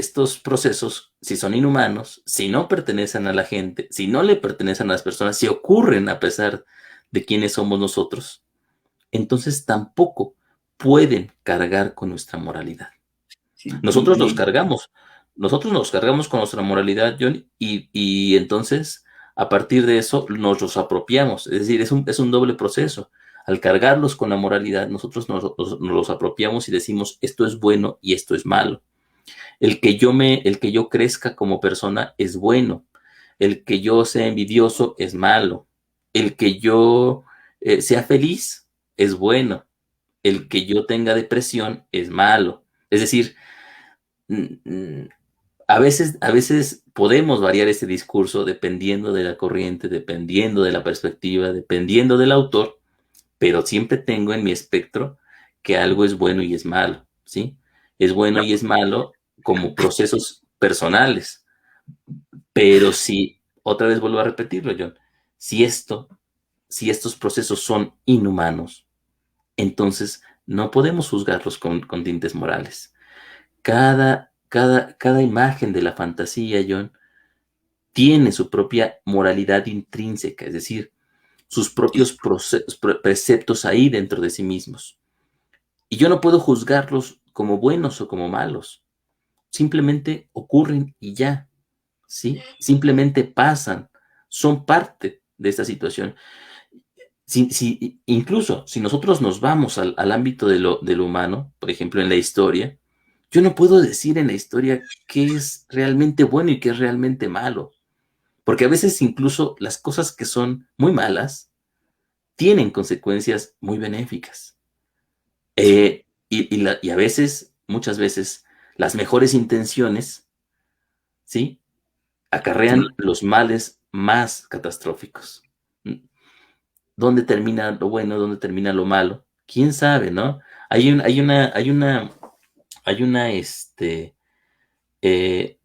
S2: procesos, si son inhumanos, si no pertenecen a la gente, si no le pertenecen a las personas, si ocurren a pesar de quiénes somos nosotros, entonces tampoco pueden cargar con nuestra moralidad.
S1: sí.
S2: Nosotros nos cargamos con nuestra moralidad, John, y entonces a partir de eso nos los apropiamos, es decir, es un doble proceso. Al cargarlos con la moralidad, nosotros nos los apropiamos y decimos esto es bueno y esto es malo. El que yo crezca como persona es bueno, el que yo sea envidioso es malo, el que yo sea feliz es bueno, el que yo tenga depresión es malo. Es decir, a veces podemos variar este discurso dependiendo de la corriente, dependiendo de la perspectiva, dependiendo del autor, pero siempre tengo en mi espectro que algo es bueno y es malo, ¿sí? Es bueno y es malo como procesos personales, pero si, otra vez vuelvo a repetirlo, John, si esto, si estos procesos son inhumanos, entonces no podemos juzgarlos con tintes morales. Cada imagen de la fantasía, John, tiene su propia moralidad intrínseca, es decir, sus propios preceptos ahí dentro de sí mismos. Y yo no puedo juzgarlos como buenos o como malos. Simplemente ocurren y ya, ¿sí? Simplemente pasan, son parte de esta situación. Incluso si nosotros nos vamos al ámbito de lo humano, por ejemplo, en la historia, yo no puedo decir en la historia qué es realmente bueno y qué es realmente malo, porque a veces incluso las cosas que son muy malas tienen consecuencias muy benéficas. Y a veces, muchas veces, las mejores intenciones, ¿sí? Acarrean los males más catastróficos. ¿Dónde termina lo bueno? ¿Dónde termina lo malo? ¿Quién sabe, no? Hay una, eh,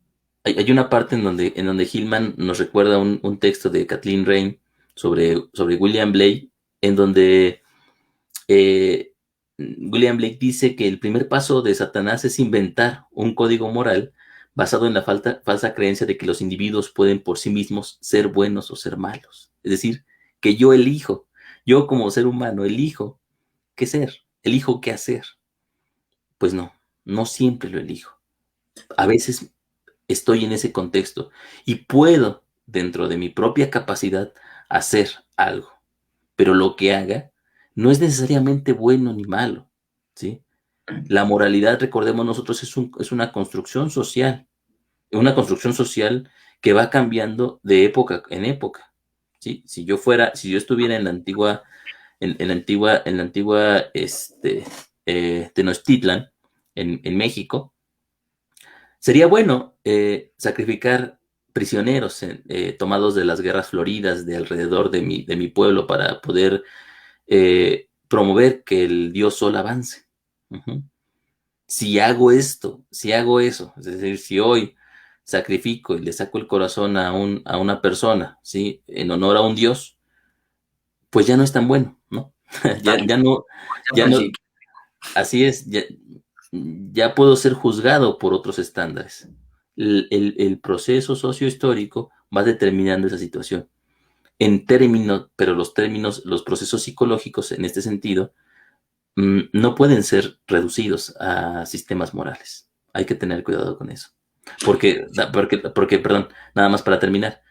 S2: hay una parte en donde Hillman nos recuerda un texto de Kathleen Rain sobre William Blake, en donde eh, William Blake dice que el primer paso de Satanás es inventar un código moral basado en la falsa creencia de que los individuos pueden por sí mismos ser buenos o ser malos. Es decir, que yo como ser humano elijo qué ser, elijo qué hacer. Pues no, no siempre lo elijo. A veces estoy en ese contexto y puedo, dentro de mi propia capacidad, hacer algo, pero lo que haga no es necesariamente bueno ni malo, ¿sí? La moralidad, recordemos nosotros, es una construcción social que va cambiando de época en época, ¿sí? Si yo estuviera en la antigua, en la antigua, Tenochtitlan, en México, sería bueno sacrificar prisioneros tomados de las guerras floridas de alrededor de mi pueblo para poder promover que el dios sol avance. Ujú. Si hago esto, si hago eso, es decir, si hoy sacrifico y le saco el corazón a una persona, ¿sí? En honor a un dios, pues ya no es tan bueno, ¿no? Ya,
S1: Tal
S2: ya no, ya
S1: cual,
S2: no,
S1: sí.
S2: así es, ya puedo ser juzgado por otros estándares. El proceso sociohistórico va determinando esa situación. En términos, pero los términos, los procesos psicológicos en este sentido, no pueden ser reducidos a sistemas morales. Hay que tener cuidado con eso. Perdón, nada más para terminar,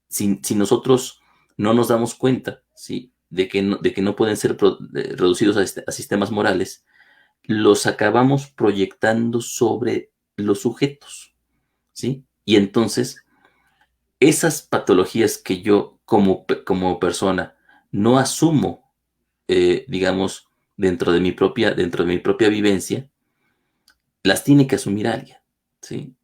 S2: si nosotros no nos damos cuenta, ¿sí? De que no pueden ser reducidos a sistemas morales, los acabamos proyectando sobre los sujetos, ¿sí? Y entonces, esas patologías que yo como persona no asumo, digamos, dentro de mi propia vivencia, las tiene que asumir alguien, ¿sí?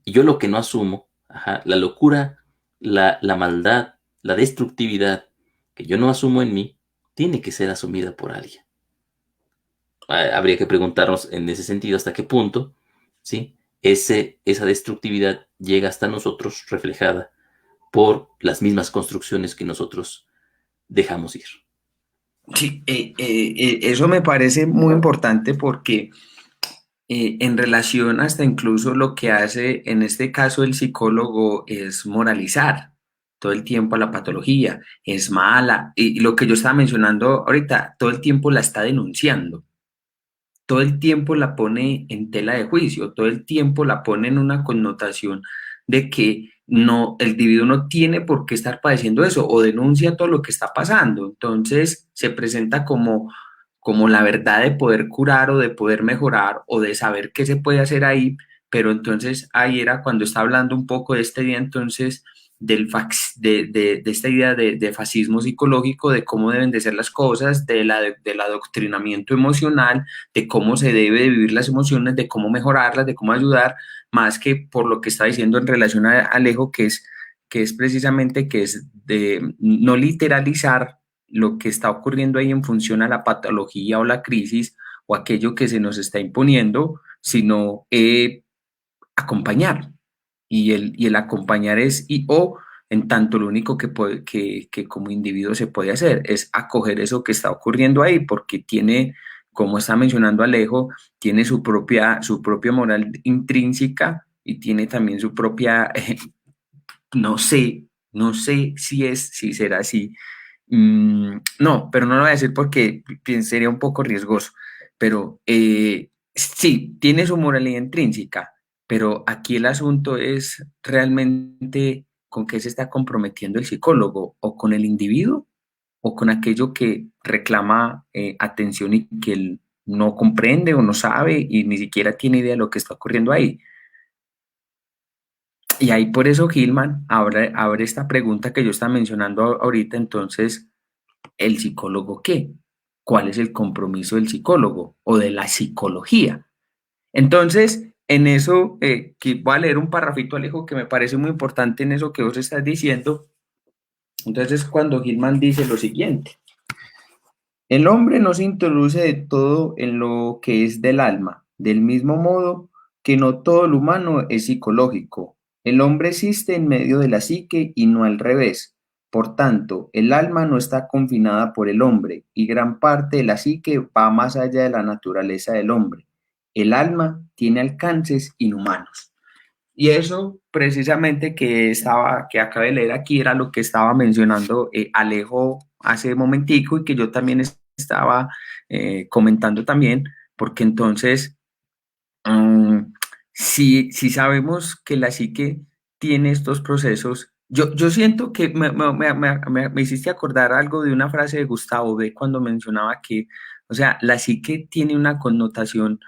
S2: Y yo lo que no asumo, ajá, la locura, la maldad, la destructividad que yo no asumo en mí, tiene que ser asumida por alguien. Habría que preguntarnos en ese sentido hasta qué punto, ¿sí? Esa destructividad llega hasta nosotros reflejada por las mismas construcciones que nosotros dejamos ir.
S1: Sí, eso me parece muy importante porque en relación hasta incluso lo que hace en este caso el psicólogo es moralizar todo el tiempo a la patología, es mala, y lo que yo estaba mencionando ahorita, todo el tiempo la está denunciando, todo el tiempo la pone en tela de juicio, todo el tiempo la pone en una connotación de que no, el individuo no tiene por qué estar padeciendo eso o denuncia todo lo que está pasando. Entonces se presenta como la verdad de poder curar o de poder mejorar o de saber qué se puede hacer ahí, pero entonces ahí era cuando está hablando un poco de este día entonces de esta idea de fascismo psicológico, de cómo deben de ser las cosas, del adoctrinamiento emocional, de cómo se debe de vivir las emociones, de cómo mejorarlas, de cómo ayudar, más que por lo que está diciendo en relación a Alejo, que es precisamente que es de no literalizar lo que está ocurriendo ahí en función a la patología o la crisis o aquello que se nos está imponiendo, sino acompañar. Y el acompañar es, o en tanto lo único que como individuo se puede hacer es acoger eso que está ocurriendo ahí, porque tiene, como está mencionando Alejo, tiene su propia moral intrínseca y tiene también su propia, no sé si será así. No, pero no lo voy a decir porque sería un poco riesgoso, pero sí, tiene su moralidad intrínseca, pero aquí el asunto es realmente con qué se está comprometiendo el psicólogo, o con el individuo, o con aquello que reclama atención y que él no comprende o no sabe y ni siquiera tiene idea de lo que está ocurriendo ahí. Y ahí por eso Gilman abre esta pregunta que yo estaba mencionando ahorita, entonces, ¿el psicólogo qué? ¿Cuál es el compromiso del psicólogo o de la psicología? Entonces, en eso, que voy a leer un parrafito, Alejo, que me parece muy importante en eso que vos estás diciendo. Entonces, cuando Gilman dice lo siguiente: el hombre no se introduce de todo en lo que es del alma, del mismo modo que no todo lo humano es psicológico. El hombre existe en medio de la psique y no al revés. Por tanto, el alma no está confinada por el hombre y gran parte de la psique va más allá de la naturaleza del hombre. El alma tiene alcances inhumanos. Y eso precisamente que acabé de leer aquí era lo que estaba mencionando Alejo hace momentico y que yo también estaba comentando también, porque entonces, um, si sabemos que la psique tiene estos procesos, yo siento que me hiciste acordar algo de una frase de Gustavo B cuando mencionaba que, o sea, la psique tiene una connotación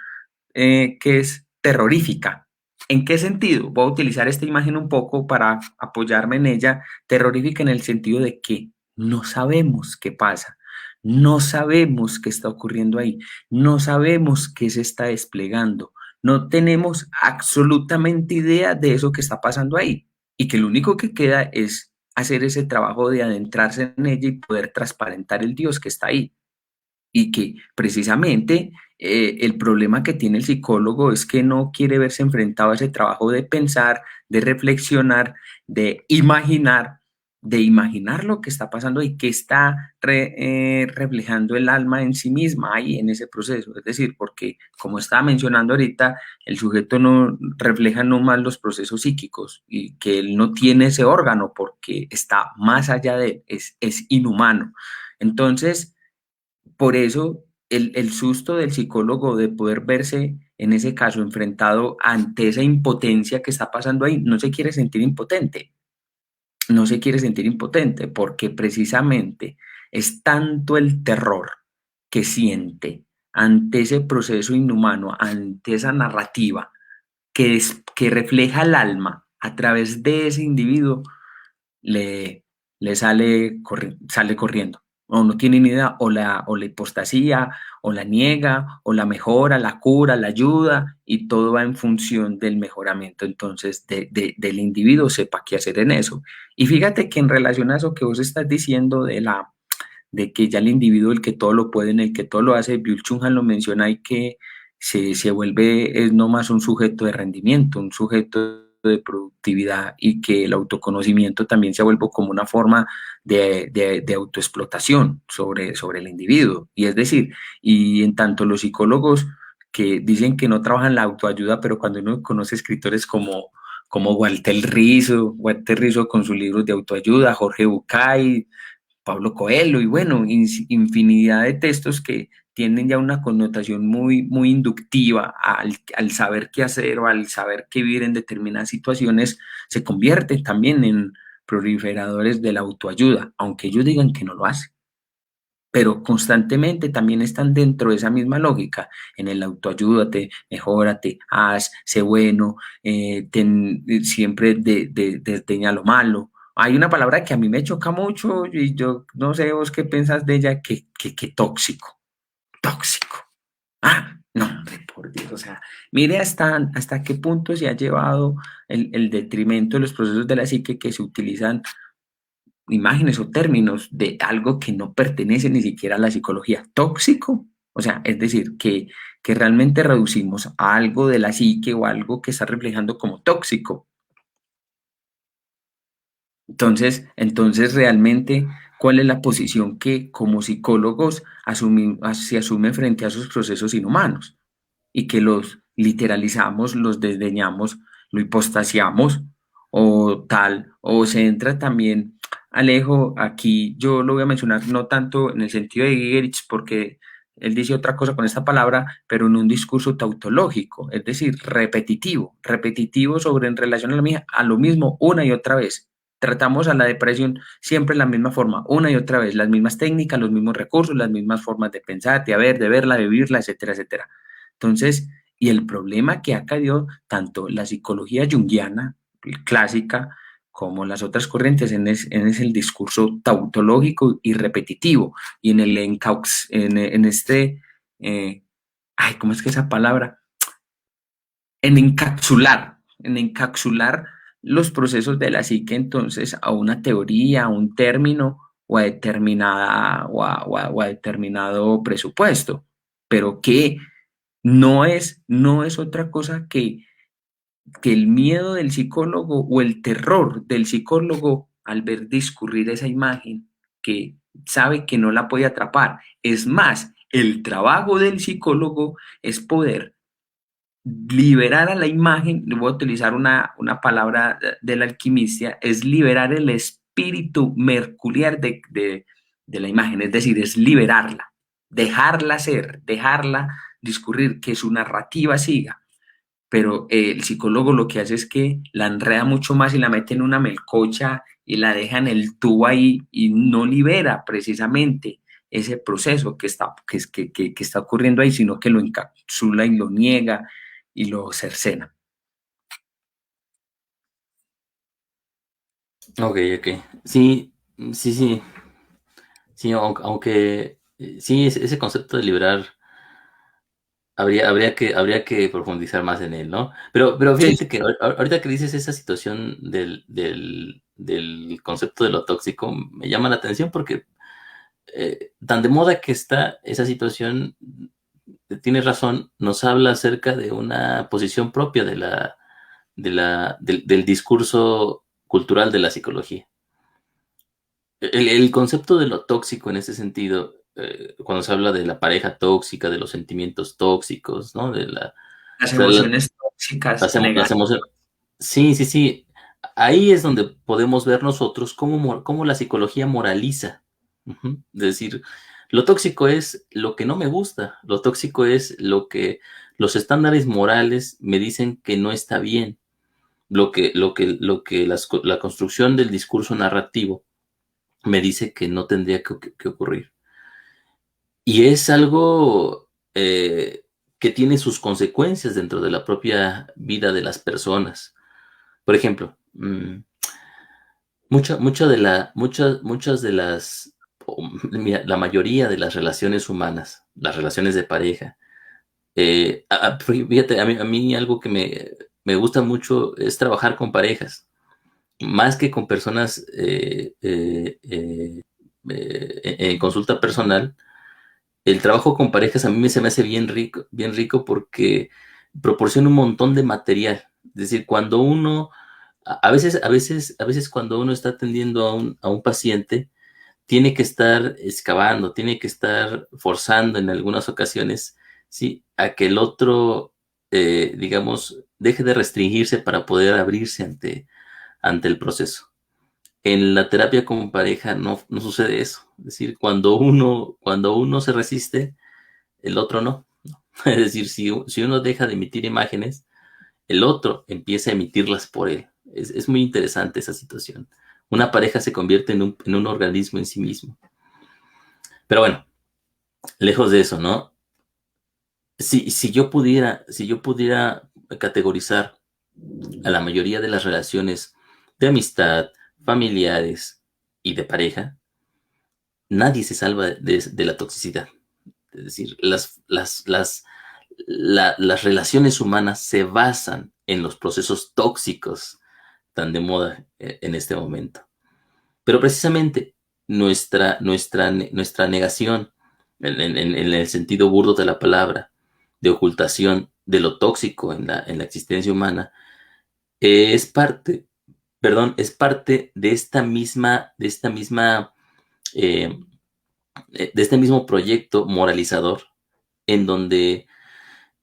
S1: que es terrorífica. ¿En qué sentido? Voy a utilizar esta imagen un poco para apoyarme en ella. Terrorífica en el sentido de que no sabemos qué pasa, no sabemos qué está ocurriendo ahí, no sabemos qué se está desplegando, no tenemos absolutamente idea de eso que está pasando ahí y que lo único que queda es hacer ese trabajo de adentrarse en ella y poder transparentar el Dios que está ahí y que precisamente el problema que tiene el psicólogo es que no quiere verse enfrentado a ese trabajo de pensar, de reflexionar, de imaginar de imaginar lo que está pasando y que está reflejando el alma en sí misma ahí en ese proceso. Es decir, porque como estaba mencionando ahorita, el sujeto no refleja no más los procesos psíquicos y que él no tiene ese órgano porque está más allá de él, es inhumano. Entonces, por eso el susto del psicólogo de poder verse en ese caso enfrentado ante esa impotencia que está pasando ahí, no se quiere sentir impotente, no se quiere sentir impotente porque precisamente es tanto el terror que siente ante ese proceso inhumano, ante esa narrativa que refleja el alma a través de ese individuo, le, le sale corriendo. O no tiene ni idea, o la hipostasía, o la niega, o la mejora, la cura, la ayuda, y todo va en función del mejoramiento entonces del individuo, sepa qué hacer en eso. Y fíjate que en relación a eso que vos estás diciendo de que ya el individuo, el que todo lo puede, en el que todo lo hace, Byung-Chul Han lo menciona y que se vuelve, es no más un sujeto de rendimiento, un sujeto de productividad y que el autoconocimiento también se vuelve como una forma de autoexplotación sobre el individuo. Y es decir, y en tanto los psicólogos que dicen que no trabajan la autoayuda, pero cuando uno conoce escritores como Walter Rizzo con sus libros de autoayuda, Jorge Bucay, Pablo Coelho y bueno, infinidad de textos que tienen ya una connotación muy inductiva al saber qué hacer o al saber qué vivir en determinadas situaciones, se convierten también en proliferadores de la autoayuda, aunque ellos digan que no lo hacen. Pero constantemente también están dentro de esa misma lógica, en el autoayúdate, mejórate, haz, sé bueno, siempre desdeña lo malo. Hay una palabra que a mí me choca mucho y yo no sé vos qué piensas de ella, que tóxico, tóxico. Ah, no, hombre, por Dios, o sea, mire hasta qué punto se ha llevado el detrimento de los procesos de la psique que se utilizan imágenes o términos de algo que no pertenece ni siquiera a la psicología. Tóxico, o sea, es decir, que realmente reducimos a algo de la psique o algo que está reflejando como tóxico. Entonces realmente, ¿cuál es la posición que como psicólogos se asume frente a esos procesos inhumanos? Y que los literalizamos, los desdeñamos, lo hipostasiamos o tal, o se entra también, Alejo, aquí yo lo voy a mencionar no tanto en el sentido de Gigerich, porque él dice otra cosa con esta palabra, pero en un discurso tautológico, es decir, repetitivo sobre en relación a lo mismo una y otra vez. Tratamos a la depresión siempre de la misma forma, una y otra vez, las mismas técnicas, los mismos recursos, las mismas formas de pensar, de verla, de vivirla, etcétera, etcétera. Entonces, y el problema que ha caído tanto la psicología junguiana clásica como las otras corrientes en el discurso tautológico y repetitivo y en en este, eh, ay, ¿cómo es que esa palabra? En encapsular los procesos de la psique entonces a una teoría, a un término o a determinada o a determinado presupuesto, pero que no es otra cosa que el miedo del psicólogo o el terror del psicólogo al ver discurrir esa imagen que sabe que no la puede atrapar. Es más, el trabajo del psicólogo es poder liberar a la imagen, le voy a utilizar una palabra de la alquimista, es liberar el espíritu mercurial de la imagen, es decir, es liberarla, dejarla ser, dejarla discurrir, que su narrativa siga, pero el psicólogo lo que hace es que la enreda mucho más y la mete en una melcocha y la deja en el tubo ahí y no libera precisamente ese proceso que está ocurriendo ahí, sino que lo encapsula y lo niega y lo cercena.
S2: Ok, ok. Sí, sí, sí. Sí, aunque sí, ese concepto de liberar habría que profundizar más en él, ¿no? Pero
S1: Sí,
S2: fíjate que ahorita que dices esa situación del concepto de lo tóxico, me llama la atención porque tan de moda que está esa situación, tienes razón, nos habla acerca de una posición propia del discurso cultural de la psicología. el concepto de lo tóxico en ese sentido, cuando se habla de la pareja tóxica, de los sentimientos tóxicos, ¿no?
S1: Las
S2: O sea,
S1: emociones tóxicas
S2: las
S1: negativas.
S2: emociones. Sí, sí, sí. Ahí es donde podemos ver nosotros cómo la psicología moraliza. Ujú. Es decir, lo tóxico es lo que no me gusta, lo tóxico es lo que los estándares morales me dicen que no está bien, la construcción del discurso narrativo me dice que no tendría que ocurrir. Y es algo que tiene sus consecuencias dentro de la propia vida de las personas. Por ejemplo, muchas de las, mira, la mayoría de las relaciones humanas, las relaciones de pareja, fíjate, a mí algo que me gusta mucho es trabajar con parejas, más que con personas en consulta personal. El trabajo con parejas a mí se me hace bien rico porque proporciona un montón de material. Es decir, cuando uno, a veces cuando uno está atendiendo a un paciente, tiene que estar excavando, tiene que estar forzando en algunas ocasiones, ¿sí? A que el otro, digamos, deje de restringirse para poder abrirse ante el proceso. En la terapia con pareja no sucede eso. Es decir, cuando uno se resiste, el otro no. Es decir, si uno deja de emitir imágenes, el otro empieza a emitirlas por él. Es muy interesante esa situación. Una pareja se convierte en un organismo en sí mismo. Pero bueno, lejos de eso, ¿no? Si yo pudiera categorizar a la mayoría de las relaciones de amistad, familiares y de pareja, nadie se salva de la toxicidad. Es decir, las relaciones humanas se basan en los procesos tóxicos tan de moda en este momento. Pero precisamente nuestra negación, en el sentido burdo de la palabra, de ocultación de lo tóxico en la existencia humana, es parte, perdón, es parte eh, de este mismo proyecto moralizador en donde,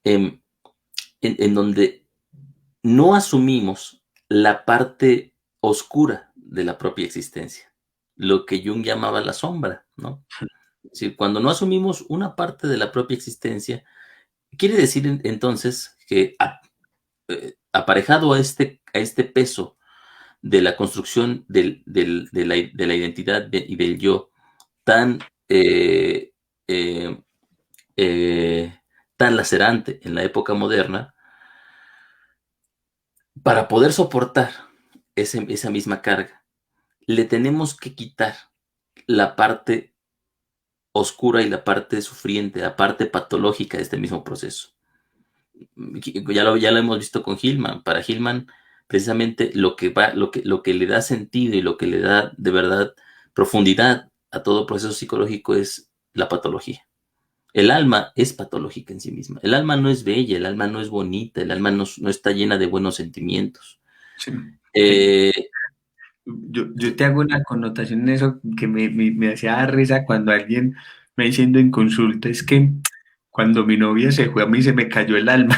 S2: em, en donde no asumimos la parte oscura de la propia existencia, lo que Jung llamaba la sombra, ¿no? Es decir, cuando no asumimos una parte de la propia existencia, quiere decir entonces que aparejado a este peso de la construcción de la identidad y del yo tan, eh, eh, eh, tan lacerante en la época moderna, para poder soportar esa misma carga, le tenemos que quitar la parte oscura y la parte sufriente, la parte patológica de este mismo proceso. Ya lo hemos visto con Hillman. Para Hillman, precisamente lo que le da sentido y lo que le da de verdad profundidad a todo proceso psicológico es la patología. El alma es patológica en sí misma. El alma no es bella, el alma no es bonita, el alma no está llena de buenos sentimientos.
S1: Sí. Eh,
S2: Eh,
S1: yo te hago una connotación en eso que me hacía dar risa cuando alguien me diciendo en consulta, es que cuando mi novia se fue a mí se me cayó el alma.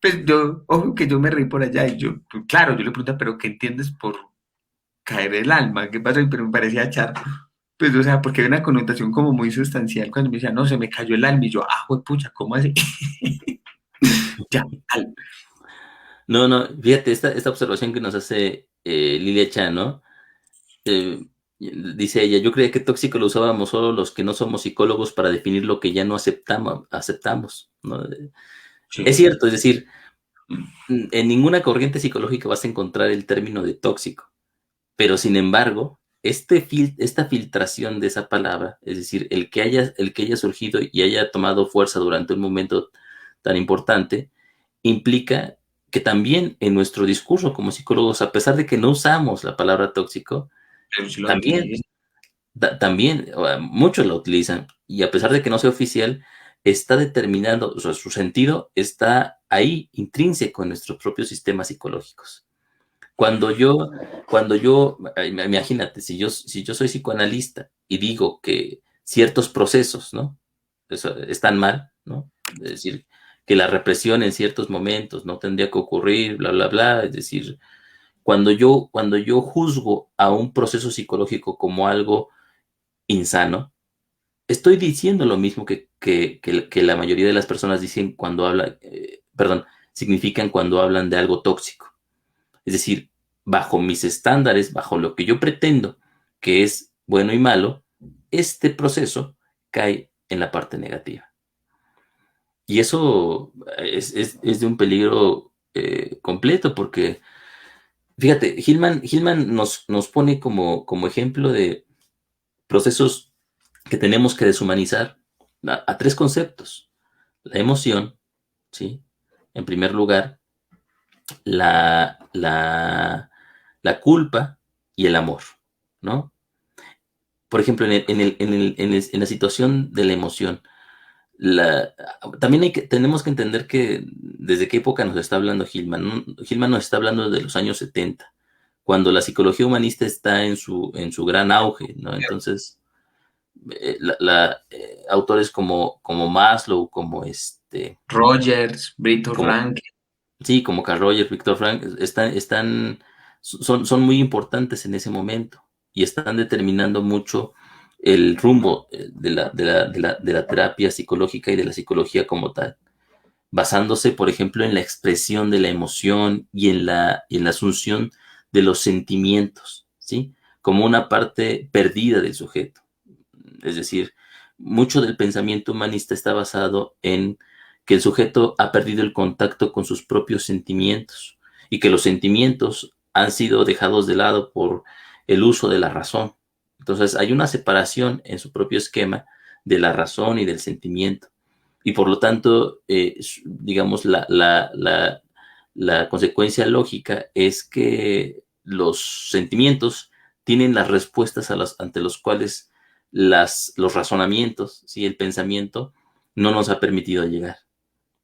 S1: Pues yo, ojo que yo me reí por allá y yo, pues, claro, yo le pregunto, pero ¿qué entiendes por caer el alma? ¿Qué pasó? Pero me parecía charro. Pues, o sea, porque hay una connotación como muy sustancial cuando me decía, no, se me cayó el alma y yo, pucha, ¿cómo así? Ya,
S2: no, no, fíjate, esta observación que nos hace Lilia Chan, ¿no? Eh, Dice ella, yo creía que tóxico lo usábamos solo los que no somos psicólogos para definir lo que ya no aceptamos, ¿no? Es
S1: sí.
S2: cierto, es decir, en ninguna corriente psicológica vas a encontrar el término de tóxico, pero sin embargo, esta filtración de esa palabra, es decir, el que haya surgido y haya tomado fuerza durante un momento tan importante, implica que también en nuestro discurso como psicólogos, a pesar de que no usamos la palabra tóxico,
S1: Pero sí lo
S2: también,
S1: utilizo.
S2: también muchos la utilizan y a pesar de que no sea oficial, está determinando, o sea, su sentido está ahí, intrínseco en nuestros propios sistemas psicológicos. Imagínate, si yo soy psicoanalista y digo que ciertos procesos, ¿no? Están mal, ¿no? Es decir, que la represión en ciertos momentos no tendría que ocurrir, bla, bla, bla. Es decir, cuando yo juzgo a un proceso psicológico como algo insano, estoy diciendo lo mismo que la mayoría de las personas dicen cuando hablan, perdón, significan cuando hablan de algo tóxico. Es decir, bajo mis estándares, bajo lo que yo pretendo que es bueno y malo, este proceso cae en la parte negativa. Y eso es de un peligro completo porque, fíjate, Hillman nos pone como ejemplo de procesos que tenemos que deshumanizar a tres conceptos. La emoción, ¿sí? En primer lugar, la, la, la culpa y el amor, ¿no? Por ejemplo, en la situación de la emoción, la, también tenemos que entender que desde qué época nos está hablando Hillman, ¿no? Hillman nos está hablando de los años 70, cuando la psicología humanista está en su gran auge, ¿no? Entonces, autores como Maslow,
S1: Rogers, Brito
S2: como,
S1: Frank.
S2: sí, como Carl Rogers, Viktor Frank, son muy importantes en ese momento y están determinando mucho el rumbo de la terapia psicológica y de la psicología como tal, basándose, por ejemplo, en la expresión de la emoción y en la asunción de los sentimientos, ¿sí? Como una parte perdida del sujeto. Es decir, mucho del pensamiento humanista está basado en que el sujeto ha perdido el contacto con sus propios sentimientos y que los sentimientos han sido dejados de lado por el uso de la razón. Entonces hay una separación en su propio esquema de la razón y del sentimiento. Y por lo tanto, digamos, la consecuencia lógica es que los sentimientos tienen las respuestas ante los cuales los razonamientos, ¿sí? El pensamiento no nos ha permitido llegar.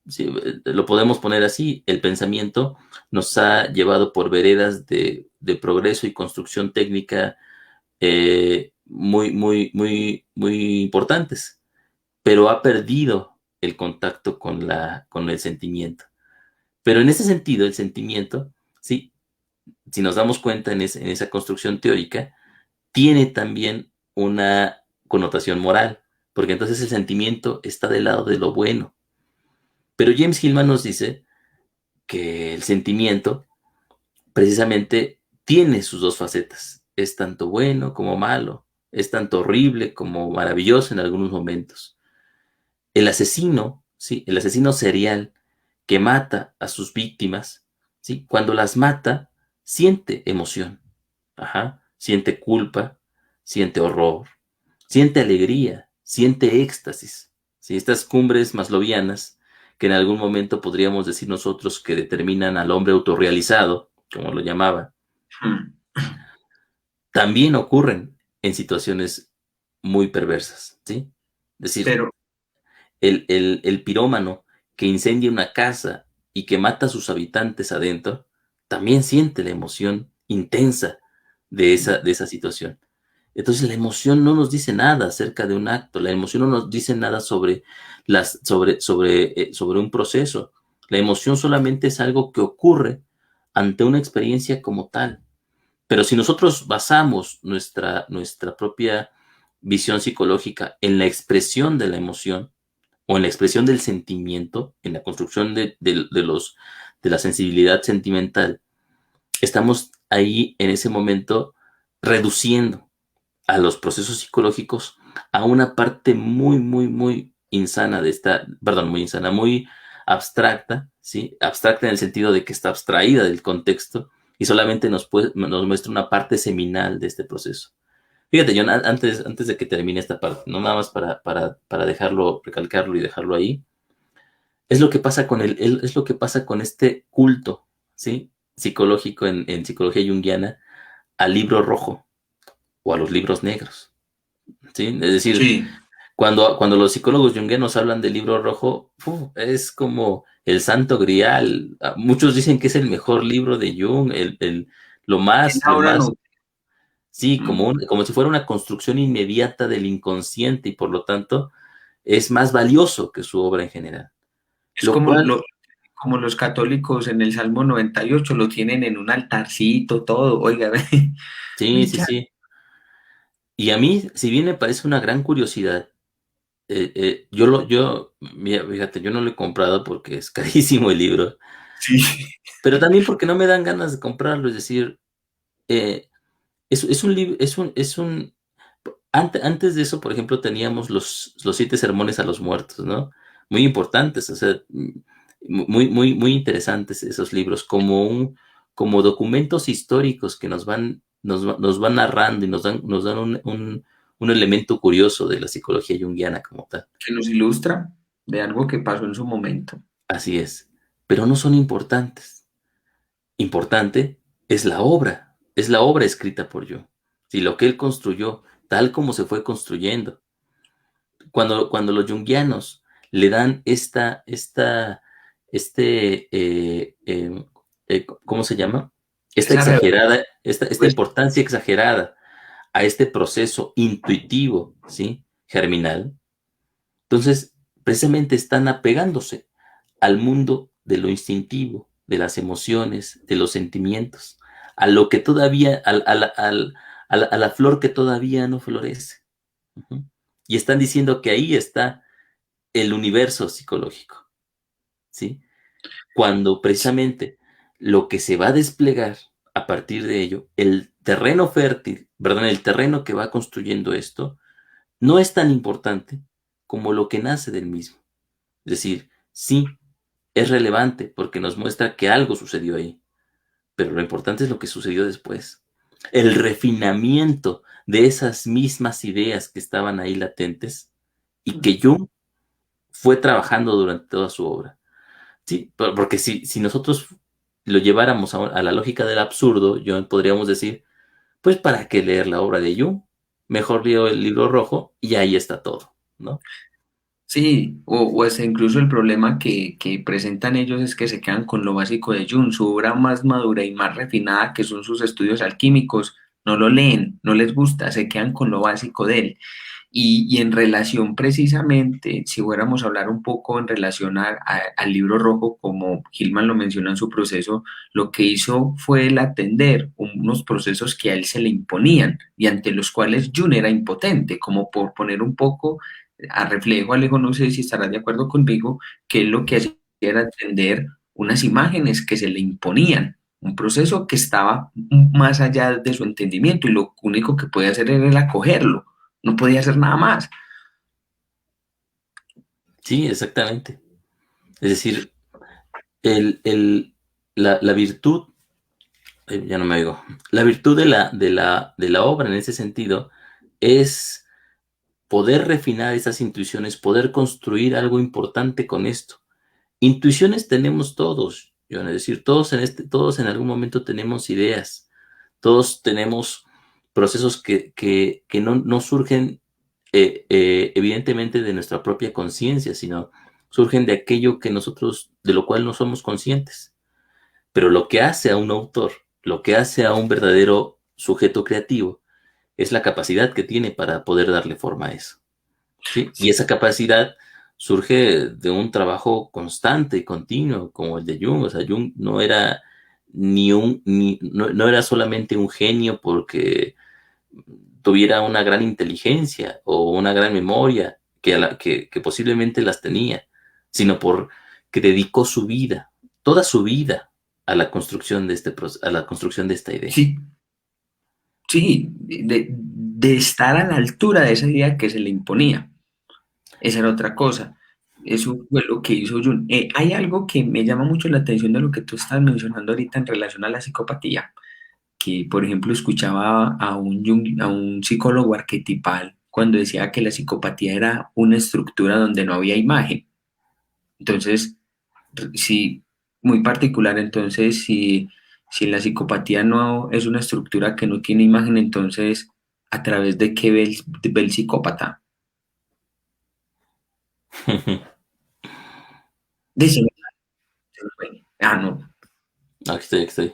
S2: ¿Sí? Lo podemos poner así, el pensamiento nos ha llevado por veredas de progreso y construcción técnica muy, muy, muy, muy importantes, pero ha perdido el contacto con el sentimiento. Pero en ese sentido, el sentimiento, ¿sí? Si nos damos cuenta en esa construcción teórica, tiene también una connotación moral, porque entonces el sentimiento está del lado de lo bueno. Pero James Hillman nos dice que el sentimiento precisamente tiene sus dos facetas. Es tanto bueno como malo, es tanto horrible como maravilloso en algunos momentos. El asesino, ¿sí? El asesino serial que mata a sus víctimas, ¿sí? Cuando las mata, siente emoción. Ajá. Siente culpa, siente horror, siente alegría, siente éxtasis. ¿Sí? Estas cumbres maslovianas que en algún momento podríamos decir nosotros que determinan al hombre autorrealizado, como lo llamaba,
S1: Hmm.
S2: también ocurren en situaciones muy perversas. ¿Sí? Es decir,
S1: Pero,
S2: el pirómano que incendia una casa y que mata a sus habitantes adentro, también siente la emoción intensa de esa situación. Entonces la emoción no nos dice nada acerca de un acto, la emoción no nos dice nada sobre un proceso. La emoción solamente es algo que ocurre ante una experiencia como tal. Pero si nosotros basamos nuestra propia visión psicológica en la expresión de la emoción o en la expresión del sentimiento, en la construcción de la sensibilidad sentimental, estamos ahí en ese momento reduciendo a los procesos psicológicos a una parte muy, muy, muy insana muy insana, muy abstracta, ¿sí? Abstracta en el sentido de que está abstraída del contexto y solamente nos muestra una parte seminal de este proceso. Fíjate, John, antes de que termine esta parte, no nada más para dejarlo, recalcarlo y dejarlo ahí, es lo que pasa con este culto, ¿sí? Psicológico en psicología junguiana al libro rojo o a los libros negros. ¿Sí? Es decir,
S1: sí,
S2: Cuando los psicólogos junguianos hablan del libro rojo, es como el santo grial. Muchos dicen que es el mejor libro de Jung,
S1: Es
S2: lo
S1: ahora
S2: más,
S1: no.
S2: sí,
S1: ¿Mm?
S2: como si fuera una construcción inmediata del inconsciente y por lo tanto es más valioso que su obra en general.
S1: Es
S2: Lo
S1: como,
S2: cual,
S1: como los católicos en el Salmo 98 lo tienen en un altarcito, todo, oiga,
S2: sí, sí,
S1: ya,
S2: sí. Y a mí, si bien me parece una gran curiosidad, mira, fíjate, yo no lo he comprado porque es carísimo el libro,
S1: sí,
S2: pero también porque no me dan ganas de comprarlo, es decir, eh, es un libro, antes de eso, por ejemplo, teníamos los 7 sermones a los muertos, ¿no? Muy importantes, o sea, muy interesantes esos libros, como documentos históricos que nos van narrando y nos dan un elemento curioso de la psicología junguiana como tal.
S1: que nos ilustra de algo que pasó en su momento.
S2: Así es, pero no son importantes. Importante es la obra escrita por Jung. Si lo que él construyó, tal como se fue construyendo. Cuando los junguianos le dan ¿cómo se llama?
S1: Esa re-
S2: Esta
S1: pues,
S2: importancia exagerada a este proceso intuitivo, ¿sí? Germinal. Entonces, precisamente están apegándose al mundo de lo instintivo, de las emociones, de los sentimientos, a lo que todavía, a la flor que todavía no florece. Ujú. Y están diciendo que ahí está el universo psicológico, ¿sí? Cuando precisamente lo que se va a desplegar a partir de ello, el terreno fértil, perdón, el terreno que va construyendo esto, no es tan importante como lo que nace del mismo. Es decir, sí, es relevante porque nos muestra que algo sucedió ahí, pero lo importante es lo que sucedió después. El refinamiento de esas mismas ideas que estaban ahí latentes y que Jung fue trabajando durante toda su obra. Sí, porque si nosotros lo lleváramos a la lógica del absurdo, yo podríamos decir, pues ¿para qué leer la obra de Jung? Mejor leo el libro rojo y ahí está todo, ¿no?
S1: sí, o hasta incluso el problema que presentan ellos es que se quedan con lo básico de Jung, su obra más madura y más refinada, que son sus estudios alquímicos, no lo leen, no les gusta, se quedan con lo básico de él. Y en relación precisamente, si fuéramos a hablar un poco en relación al libro rojo, como Gilman lo menciona en su proceso, lo que hizo fue el atender unos procesos que a él se le imponían y ante los cuales Jun era impotente, como por poner un poco a reflejo, Alejo, no sé si estarás de acuerdo conmigo, que él lo que hacía era atender unas imágenes que se le imponían, un proceso que estaba más allá de su entendimiento y lo único que podía hacer era el acogerlo, no podía hacer nada más.
S2: Sí, exactamente. Es decir, el, el, la virtud, ya no me oigo, la virtud de la obra en ese sentido es poder refinar esas intuiciones, poder construir algo importante con esto. Intuiciones tenemos todos, John, es decir, todos en algún momento tenemos ideas, todos tenemos procesos que no surgen evidentemente de nuestra propia conciencia, sino surgen de aquello de lo cual no somos conscientes. Pero lo que hace a un autor, lo que hace a un verdadero sujeto creativo, es la capacidad que tiene para poder darle forma a eso. ¿Sí? Y esa capacidad surge de un trabajo constante y continuo, como el de Jung. O sea, Jung no era no era solamente un genio porque tuviera una gran inteligencia o una gran memoria, que posiblemente las tenía, sino porque dedicó su vida, toda su vida, a la construcción a la construcción de esta idea.
S1: Sí, sí, de estar a la altura de esa idea que se le imponía. Esa era otra cosa. Eso fue lo que hizo Jun. Hay algo que me llama mucho la atención de lo que tú estás mencionando ahorita en relación a la psicopatía, que por ejemplo escuchaba a un psicólogo arquetipal cuando decía que la psicopatía era una estructura donde no había imagen. Entonces, sí, muy particular. Entonces, si la psicopatía no es una estructura que no tiene imagen, entonces, ¿a través de qué ve ve el psicópata? Dice, no.
S2: Aquí estoy, aquí estoy.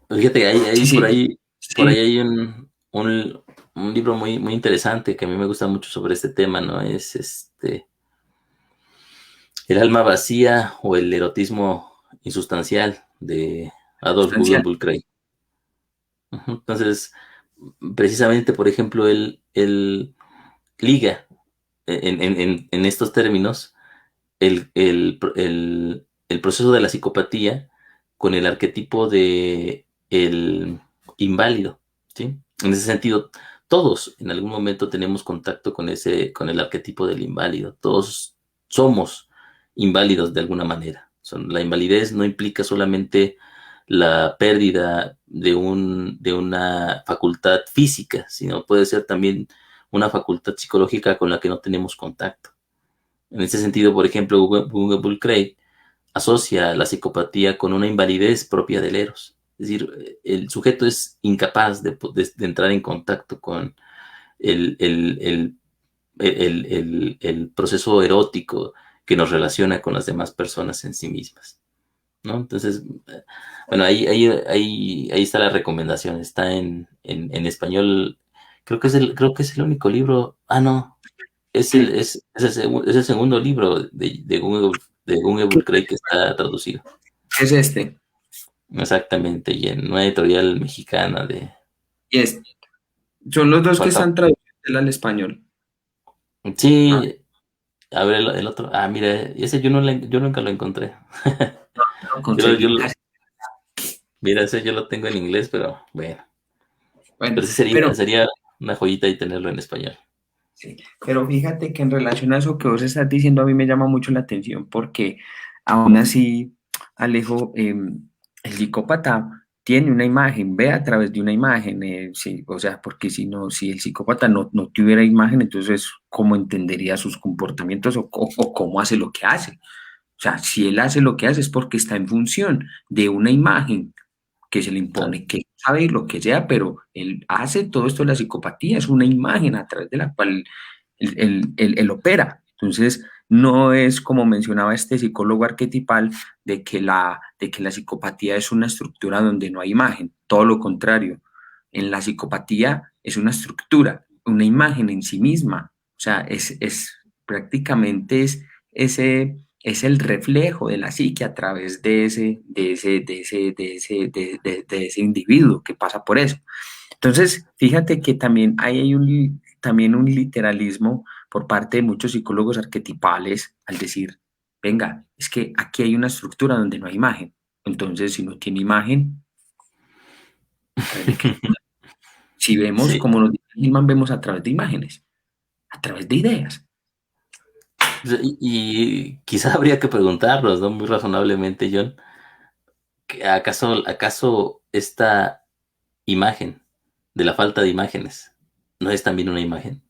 S2: Fíjate,
S1: Sí, sí,
S2: por ahí
S1: sí,
S2: hay un libro muy, muy interesante que a mí me gusta mucho sobre este tema, ¿no? Es El alma vacía o el erotismo insustancial de Adolf
S1: sustancial.
S2: Buchenwald. Ujú. Entonces, precisamente, por ejemplo, él liga en estos términos el proceso de la psicopatía con el arquetipo de el inválido, ¿sí? En ese sentido, todos en algún momento tenemos contacto con el arquetipo del inválido. Todos somos inválidos de alguna manera. La invalidez no implica solamente la pérdida de una facultad física, sino puede ser también una facultad psicológica con la que no tenemos contacto. En ese sentido, por ejemplo, Google Craig asocia la psicopatía con una invalidez propia del eros. Es decir, el sujeto es incapaz de entrar en contacto con el, el, el, el proceso erótico que nos relaciona con las demás personas en sí mismas, ¿no? Entonces, bueno, ahí está la recomendación. Está en español. Creo que es el único libro. Ah, no.
S1: Sí.
S2: Es el segundo libro de Google Craig que está traducido.
S1: Es este.
S2: Exactamente, y en una editorial mexicana de
S1: Y son los dos que
S2: Falta.
S1: están traducidos al español. Ah,
S2: Sí, a ver el otro. Ah, mira, ese yo nunca lo encontré.
S1: lo
S2: Yo, lo- yo
S1: conseguí
S2: lo-
S1: casi.
S2: Mira, ese yo lo tengo en inglés, pero bueno.
S1: Bueno,
S2: Pero sí
S1: pero,
S2: sería una joyita y tenerlo en español.
S1: sí, pero fíjate que en relación a eso que vos estás diciendo, a mí me llama mucho la atención porque aún así, Alejo, el psicópata tiene una imagen, ve a través de una imagen, sí, o sea, porque si no, si el psicópata no tuviera imagen, entonces, ¿cómo entendería sus comportamientos o cómo hace lo que hace? O sea, si él hace lo que hace es porque está en función de una imagen que se le
S2: Claro.
S1: impone, que sabe lo que sea, pero él hace todo esto de la psicopatía, es una imagen a través de la cual él opera. Entonces, no es como mencionaba este psicólogo arquetipal de que la psicopatía es una estructura donde no hay imagen, todo lo contrario. En la psicopatía es una estructura, una imagen en sí misma. O sea, es prácticamente es el reflejo de la psique a través de ese individuo que pasa por eso. Entonces, fíjate que también hay también un literalismo por parte de muchos psicólogos arquetipales al decir, venga, es que aquí hay una estructura donde no hay imagen. Entonces, si no tiene imagen, ¿a través de qué? Si vemos,
S2: Sí.
S1: como nos dice Gilman, vemos a través de imágenes, a través de ideas.
S2: Y quizá habría que preguntarnos, ¿no? Muy razonablemente, John, ¿acaso esta imagen de la falta de imágenes no es también una imagen?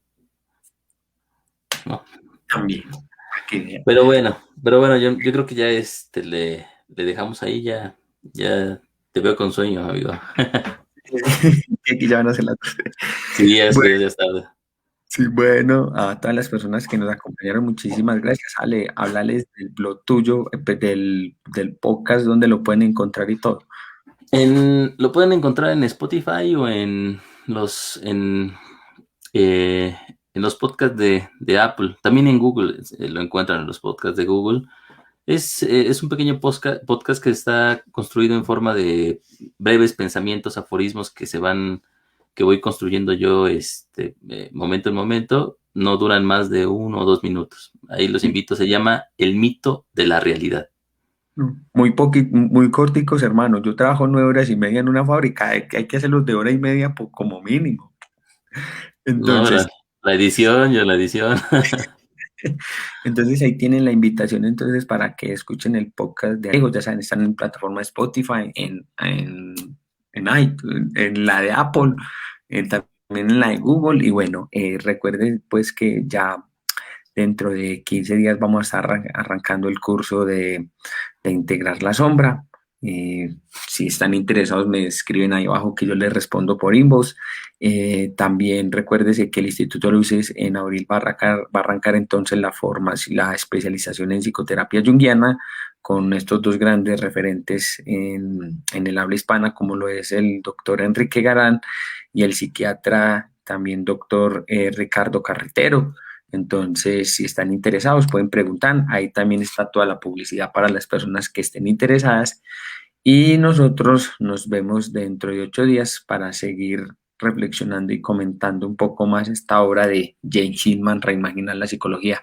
S2: ¿No?
S1: También, para que vean.
S2: Pero bueno, yo creo que ya le dejamos ahí, ya te veo con sueño, amigo.
S1: Que aquí ya van a ser las 12.
S2: Sí,
S1: Bueno,
S2: ya es tarde.
S1: sí, bueno, a todas las personas que nos acompañaron, muchísimas gracias. Ale, háblales del blog tuyo, pues, del podcast donde lo pueden encontrar y todo.
S2: Lo pueden encontrar en Spotify o los, en, eh, en los podcasts de Apple. También en Google, lo encuentran en los podcasts de Google. Es un pequeño podcast que está construido en forma de breves pensamientos, aforismos que voy construyendo yo momento en momento. No duran más de 1 o 2 minutos. Ahí los invito. Se llama El mito de la realidad.
S1: Muy corticos, hermano. Yo trabajo 9 horas y media en una fábrica, hay que hacerlos de hora y media como mínimo.
S2: No,
S1: Entonces,
S2: la edición, yo la edición.
S1: entonces ahí tienen la invitación entonces para que escuchen el podcast de Alejo. Ya saben, están en plataforma de Spotify, en iTunes, en la de Apple, también en la de Google. Y bueno, recuerden pues que ya dentro de 15 días vamos a estar arrancando el curso de integrar la sombra. Si están interesados, me escriben ahí abajo que yo les respondo por inbox. También recuérdese que el Instituto Luces en abril va a arrancar entonces la formación, la especialización en psicoterapia junguiana con estos dos grandes referentes en el habla hispana, como lo es el doctor Enrique Garán y el psiquiatra también doctor Ricardo Carretero. Entonces, si están interesados, pueden preguntar. Ahí también está toda la publicidad para las personas que estén interesadas. Y nosotros nos vemos dentro de 8 días para seguir reflexionando y comentando un poco más esta obra de Jane Hillman, Reimaginar la psicología.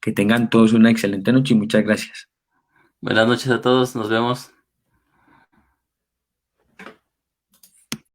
S1: Que tengan todos una excelente noche y muchas gracias.
S2: Buenas noches a todos, nos vemos.